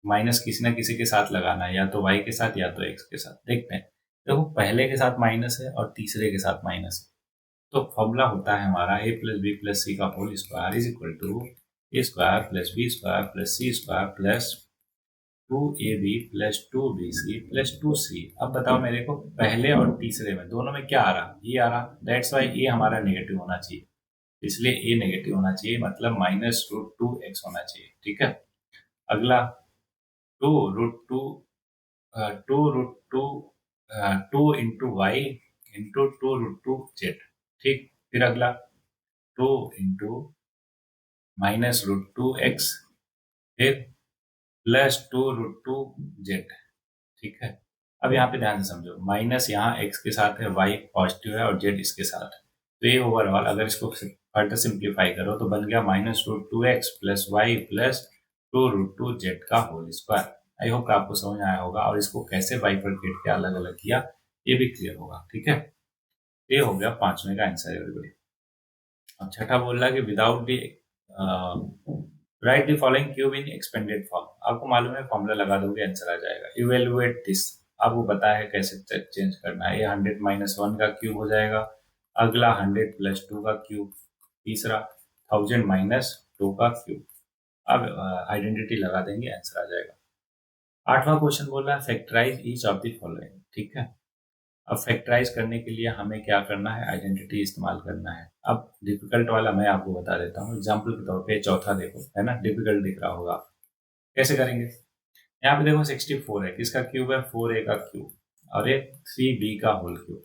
S1: माइनस किसी ना किसी के साथ लगाना है, या तो y के साथ या तो x के साथ। देखते हैं, देखो पहले के साथ माइनस है और तीसरे के साथ माइनस है, तो फॉर्मूला होता है हमारा a + b + c का whole square is equal to a² + b² + c² plus 2ab + 2bc + 2c। अब बताओ मेरे को, पहले और तीसरे में दोनों में क्या आ रहा, ये आ रहा, दैट्स वाई ए हमारा नेगेटिव होना चाहिए, इसलिए ए नेगेटिव होना चाहिए, मतलब -√2x होना चाहिए, ठीक है। अगला 2 √2 2 √2 2 × y × 2 √2z, ठीक। फिर अगला 2 × -√2x, फिर प्लस 2 √2z, ठीक है। अब यहाँ पे ध्यान से समझो, माइनस यहाँ x के साथ है, y पॉजिटिव है और z इसके साथ है, तो ये ओवरऑल अगर इसको फर्दर सिंप्लीफाई करो तो बन गया -√2x + y + 2 √2z का होल स्क्वायर। आई होप आपको समझ आया होगा, और इसको कैसे बाइफरकेट किया, अलग अलग किया, ये भी क्लियर होगा, ठीक है। ये हो गया 5वें का आंसर एवरीबॉडी। अब छठा बोल रहा है कि without the right the following cube in expanded form. आपको मालूम है फॉर्मूला लगा दोगे आंसर आ जाएगा। इवेलुएट दिस, आपको पता है कैसे चेंज करना है। ये 100 - 1 का क्यूब हो जाएगा, अगला 100 + 2 का क्यूब, तीसरा 1000 - 2 का क्यूब। अब आइडेंटिटी लगा देंगे, आंसर आ जाएगा। 8वां क्वेश्चन बोल रहा है factorise each of the following, ठीक है। अब फैक्टराइज करने के लिए हमें क्या करना है, आइडेंटिटी इस्तेमाल करना है। अब डिफिकल्ट वाला मैं आपको बता देता हूँ एग्जाम्पल के तौर पे। चौथा देखो, है ना, डिफिकल्ट दिख रहा होगा, कैसे करेंगे। यहाँ पे देखो 64 है, किसका क्यूब है, 4a का क्यूब, और ये 3b का होल क्यूब।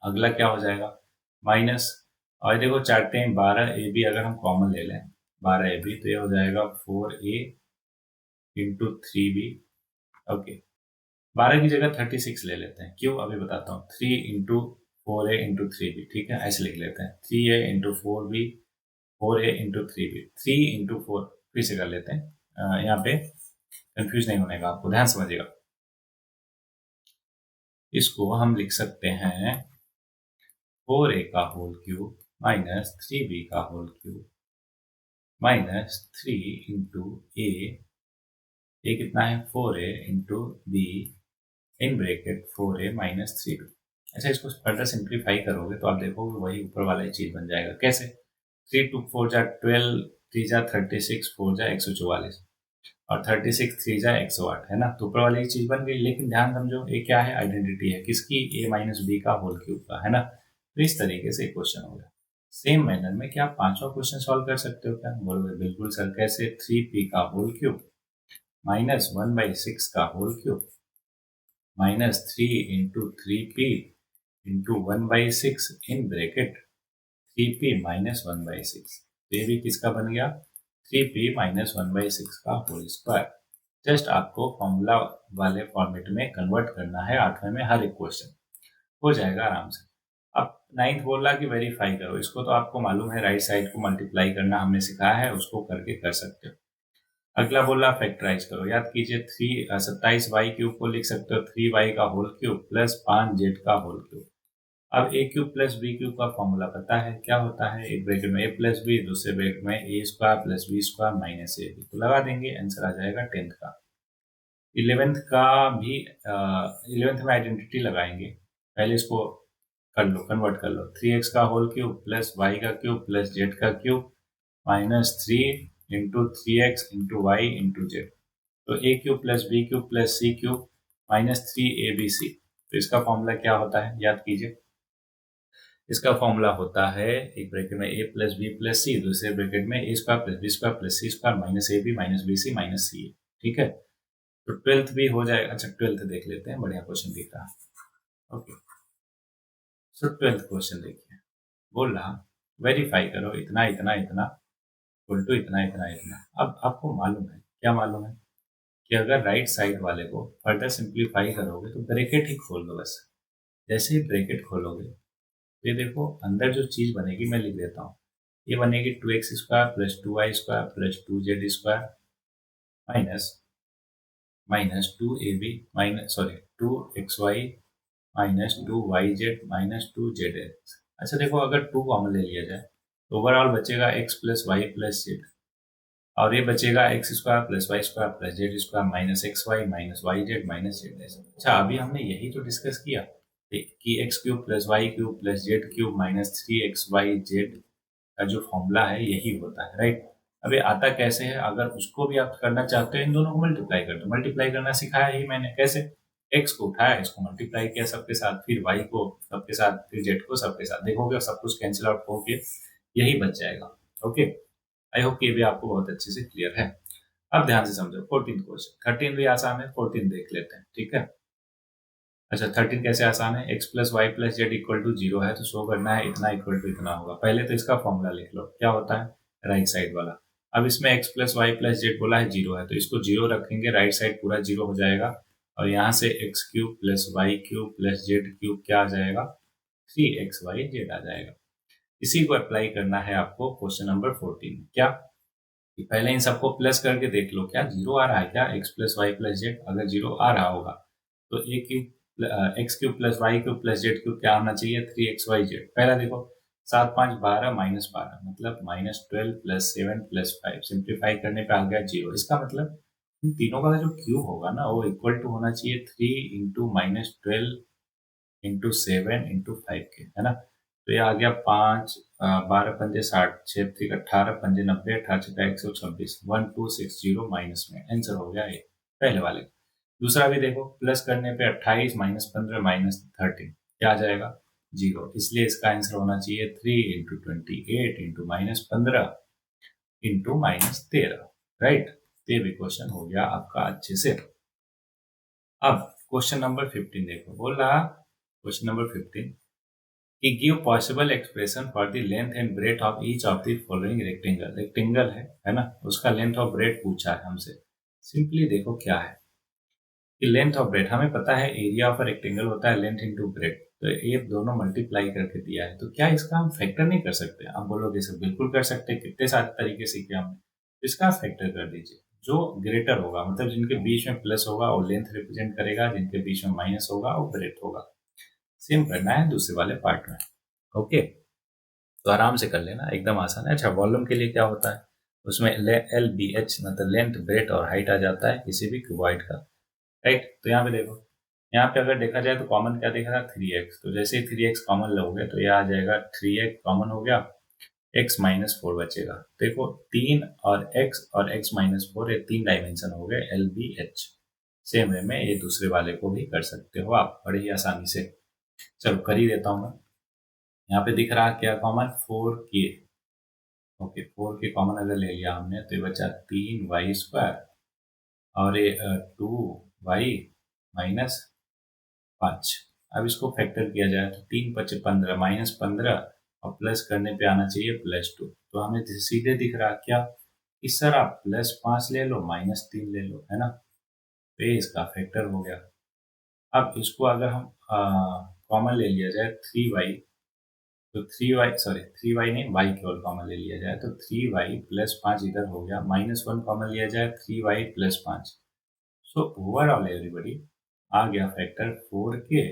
S1: अगला क्या हो जाएगा, माइनस, और देखो चाहते हैं 12ab, अगर हम कॉमन ले लें 12ab, तो ये हो जाएगा 4a × 3b, ओके। 12 की जगह 36 ले लेते हैं, क्यों अभी बताता हूँ। 3 × 4a × 3b, ठीक है, ऐसे लिख लेते हैं। 3a × 4b, 4a × 3b, 3 × 4, फिर से कर लेते हैं, यहाँ पे कंफ्यूज नहीं होने का, आपको ध्यान समझिएगा। इसको हम लिख सकते हैं 4a का होल क्यूब -3b का होल क्यूब -3 × a कितना है, 4a × b in bracket 4a - 3b। अच्छा, इसको फर्दर सिंप्लीफाई करोगे तो आप देखोगे वही ऊपर वाला ही चीज बन जाएगा। कैसे, 3 × 4 = 12, 3 × 36, 4 × 144, और 36 3 × 108, है ना, तो ऊपर वाली चीज बन गई। लेकिन ध्यान समझो, ये क्या है, आइडेंटिटी है किसकी, a - b का होल क्यूब का, है ना। तो इस तरीके से क्वेश्चन हो गया। सेम मैनर में क्या आप पांचवा क्वेश्चन सॉल्व कर सकते हो क्या? बोलोगे बिल्कुल सर, कैसे? 3p का होल क्यूब माइनस 1/6 का whole cube minus 3 into 3p into 1/6 in bracket 3p minus 1/6। ये भी किसका बन गया? 3p माइनस 1/6 का होल स्क्वायर। जस्ट आपको फॉर्मूला वाले फॉर्मेट में कन्वर्ट करना है। 8वें में हर एक क्वेश्चन हो जाएगा आराम से। अब 9th बोल रहा कि वेरीफाई करो। इसको तो आपको मालूम है, राइट साइड को मल्टीप्लाई करना हमने सिखाया है, उसको करके कर सकते हो। अगला बोल रहा फैक्टराइज करो। याद कीजिए 27y³ को लिख सकते हो 3y का होल क्यूब प्लस 5z का होल क्यूब। अब a³ प्लस b³ का फॉर्मूला पता है क्या होता है? एक ब्रैकेट में a प्लस b, दूसरे ब्रैकेट में a² plus b² minus ab। तो लगा देंगे, आंसर आ जाएगा 10th का। 11th का भी 11th में आइडेंटिटी लगाएंगे। पहले इसको कर लो, कन्वर्ट कर लो। 3x का होल क्यूब प्लस y का क्यूब प्लस z का cube minus 3 into 3x into Y into Z. तो a³ plus b³ plus c³ minus 3abc। तो इसका फॉर्मूला क्या होता है? याद कीजिए। इसका फॉर्मूला होता है, एक ब्रैकेट में a प्लस बी प्लस सी, दूसरे ब्रैकेट में a² plus b² plus c² minus ab minus bc minus ca। ठीक है, तो 12th भी हो जाएगा। अच्छा 12th देख लेते हैं, बढ़िया क्वेश्चन दिख रहा है। ओके, सो 12th क्वेश्चन देखिए। बोल रहा वेरीफाई करो इतना इतना इतना इक्वल टू इतना इतना इतना। अब आपको मालूम है, क्या मालूम है? कि अगर राइट साइड वाले को फर्दर सिंप्लीफाई करोगे तो ब्रैकेट ही खोल दो बस। जैसे ही ब्रैकेट खोलोगे तो ये देखो अंदर जो चीज बनेगी, मैं लिख देता हूँ। ये बनेगी 2x² plus 2y² plus 2z² minus minus 2ab minus 2xy minus 2yz minus 2zx। अच्छा देखो, अगर 2 कॉमन ले लिया जाए तो ओवरऑल बचेगा x plus Y plus Z, और ये बचेगा x² plus y² plus z² minus xy minus yz minus z। अच्छा अभी हमने यही तो डिस्कस किया कि x³ plus y³ plus z³ minus 3xyz का जो फॉर्मूला है यही होता है, राइट? अब ये आता कैसे है? अगर उसको भी आप करना चाहते हो, इन दोनों को मल्टीप्लाई कर दो। मल्टीप्लाई करना सिखाया ही मैंने। कैसे? x को उठाया, इसको मल्टीप्लाई किया सबके साथ, फिर y को सबके साथ, फिर z को सबके साथ। देखोगे सब कुछ कैंसिल आउट होके यही बच जाएगा। ओके, आई होप ये भी आपको बहुत अच्छे से क्लियर है। अब ध्यान से समझो 14th क्वेश्चन। 13 भी आसान है, 14 देख लेते हैं। ठीक है, अच्छा 13 कैसे आसान है? x plus Y plus Z equal to 0 है, तो शो करना है इतना इक्वल टू इतना होगा। पहले तो इसका फॉर्मूला लिख लो, क्या होता है? राइट साइड वाला। अब इसमें x plus Y plus Z बोला है 0 है, तो इसको 0 रखेंगे, राइट साइड पूरा 0 हो जाएगा, और यहाँ से x³ plus y³ plus z³ क्या आ जाएगा? 3xyz आ जाएगा। इसी को अप्लाई करना है आपको क्वेश्चन नंबर 14। क्या कि पहले इन सबको प्लस करके देख लो, क्या 0 आ रहा है क्या? x plus Y plus Z अगर 0 आ रहा होगा तो x³ plus y³ plus z³ क्या आना चाहिए? 3xyz। पहला देखो 7 5 12 माइनस 12 मतलब माइनस 12 प्लस 7 प्लस 5। सिंप्लीफाई करने पे आ गया 0। इसका मतलब इन तीनों का जो क्यूब होगा ना, वो इक्वल टू होना चाहिए 3 इंटू माइनस 12 इंटू 7 इंटू 5 के, है ना? तो ये आ गया 5 12 पंजे 60 6 3 18 पंजे 90 18 6 126 1260 माइनस में आंसर हो गया ये पहले वाले। दूसरा भी देखो, प्लस करने पे 28 माइनस 15 माइनस 13 क्या आ जाएगा? 0। इसलिए इसका आंसर होना चाहिए 3 into 28 into minus 15 into minus 13, right? ये भी क्वेश्चन हो गया आपका अच्छे से। अब क्वेश्चन नंबर 15 देखो। बोल रहा क्वेश्चन नंबर 15 कि give possible expression for the length and breadth of each of the following rectangle. Rectangle है ना, उसका लेंथ और ब्रेथ पूछा है हमसे। सिंपली देखो क्या है कि लेंथ और ब्रेथ, हमें पता है एरिया ऑफ रेक्टेंगल होता है लेंथ इंटू ब्रेथ, तो ये दोनों मल्टीप्लाई करके दिया है, तो क्या इसका हम फैक्टर नहीं कर सकते? आप बोलोगे सर बिल्कुल कर सकते हैं, कितने सारे तरीके सीखे हमने। इसका फैक्टर कर दीजिए, जो ग्रेटर होगा, मतलब जिनके बीच में प्लस होगा वो लेंथ रिप्रेजेंट करेगा, जिनके बीच में माइनस होगा वो ब्रेथ होगा। सेम करना है दूसरे वाले पार्ट में। ओके, तो आराम से कर लेना, एकदम आसान है। अच्छा वॉल्यूम के लिए क्या होता है? उसमें LBH मतलब लेंथ ब्रेथ और हाइट आ जाता है किसी भी क्यूबॉइड का, राइट? तो यहाँ पे देखो, यहाँ पे अगर देखा जाए तो कॉमन क्या दिख रहा है? 3x। तो जैसे ही 3x कॉमन लोगे तो यह आ जाएगा 3x कॉमन हो गया, x माइनस 4 बचेगा। देखो 3 और x माइनस 4 ये 3 डायमेंशन हो गए LBH। सेम वे में ये दूसरे वाले को भी कर सकते हो आप बड़ी ही आसानी से। चलो कर ही देता हूँ मैं। यहाँ पे दिख रहा क्या common, 4k। Okay, 4k common अगर ले लिया हमने तो ये बचा 3y² और ये 2y माइनस 5। अब इसको फैक्टर किया जाए तो 3×5 = 15, -15 और प्लस करने पे आना चाहिए +2। तो हमें सीधे दिख रहा क्या कि सर आप +5 ले लो -3 ले लो, है ना। तो ये इसका फैक्टर हो गया। अब इसको अगर हम कॉमन ले लिया जाए 3y, तो 3y नहीं, y केवल कॉमन ले लिया जाए तो 3y + 5 इधर हो गया, -1 कॉमन लिया जाए 3y + 5। सो ओवरऑल एवरीबडी आ गया फैक्टर 4k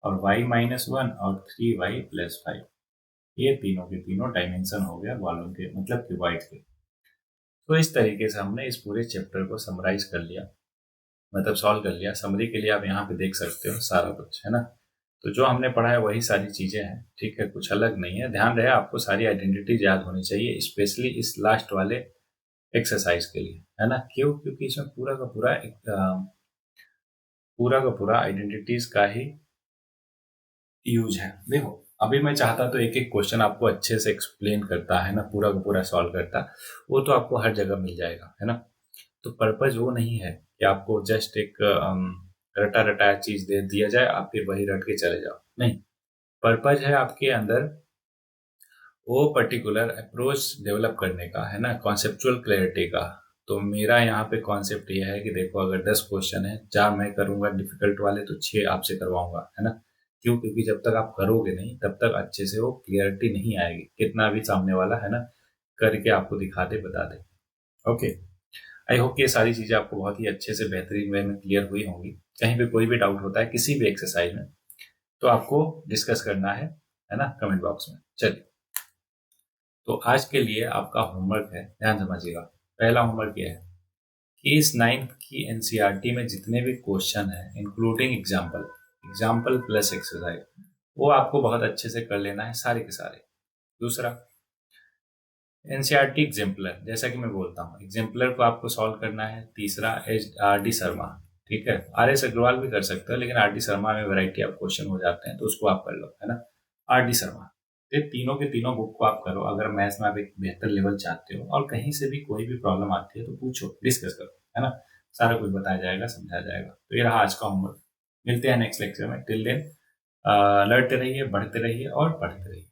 S1: और y-1 और 3y + 5। ये तीनों के तीनों डायमेंशन हो गया वॉल्यूम के, मतलब क्यूबॉइड के। तो इस तरीके से हमने इस पूरे चैप्टर को समराइज कर लिया, मतलब सॉल्व कर लिया। समरी के लिए आप यहाँ पे देख सकते हो सारा कुछ, है ना। तो जो हमने पढ़ा है वही सारी चीजें हैं, ठीक है, कुछ अलग नहीं है। ध्यान रहे आपको सारी आइडेंटिटीज याद होनी चाहिए, स्पेशली इस लास्ट वाले एक्सरसाइज के लिए, है ना। क्यों? क्योंकि इसमें पूरा का पूरा आइडेंटिटीज का ही यूज है। देखो, अभी मैं चाहता तो एक एक क्वेश्चन आपको अच्छे से एक्सप्लेन करता, है ना, पूरा का पूरा सॉल्व करता। वो तो आपको हर जगह मिल जाएगा, है ना। तो पर्पज वो नहीं है कि आपको जस्ट एक रटा रटाया चीज दे दिया जाए, आप फिर वही रट के चले जाओ, नहीं। पर्पज है आपके अंदर वो पर्टिकुलर अप्रोच डेवलप करने का, है ना, कॉन्सेप्चुअल क्लैरिटी का। तो मेरा यहाँ पे कॉन्सेप्ट ये है कि देखो, अगर 10 क्वेश्चन है, 4 मैं करूंगा डिफिकल्ट वाले, तो 6 आपसे करवाऊंगा, है ना। क्यों? क्योंकि जब तक आप करोगे नहीं तब तक अच्छे से वो क्लियरिटी नहीं आएगी, कितना भी सामने वाला, है ना, करके आपको दिखा दे, बता दे। ओके, आई होप ये सारी चीजें आपको बहुत ही अच्छे से बेहतरीन वे में क्लियर हुई होंगी। कहीं पे कोई भी डाउट होता है किसी भी एक्सरसाइज में तो आपको डिस्कस करना है ना, कमेंट बॉक्स में। चलिए, तो आज के लिए आपका होमवर्क है, ध्यान समझिएगा। पहला होमवर्क ये है कि इस 9th की एनसीईआरटी में जितने भी क्वेश्चन हैं, including example, example plus exercise, वो आपको बहुत अच्छे से कर लेना है, सारे के सारे। दूसरा, एनसीईआरटी एग्जाम्पलर, जैसा कि मैं बोलता हूँ, एग्जाम्पलर को आपको सॉल्व करना है। तीसरा, RD शर्मा, ठीक है, RS अग्रवाल भी कर सकते हो, लेकिन RD शर्मा में वैरायटी ऑफ क्वेश्चन हो जाते हैं, तो उसको आप कर लो, है ना। RD शर्मा, ये तीनों के तीनों बुक को आप करो। अगर मैथ्स में आप एक बेहतर लेवल चाहते हो और कहीं से भी कोई भी प्रॉब्लम आती है तो पूछो, डिस्कस करो, है ना। सारा कुछ बताया जाएगा, समझाया जाएगा। तो ये रहा आज का होमवर्क। मिलते हैं नेक्स्ट लेक्चर में। टिल देन लड़ते रहिए, बढ़ते रहिए और पढ़ते रहिए।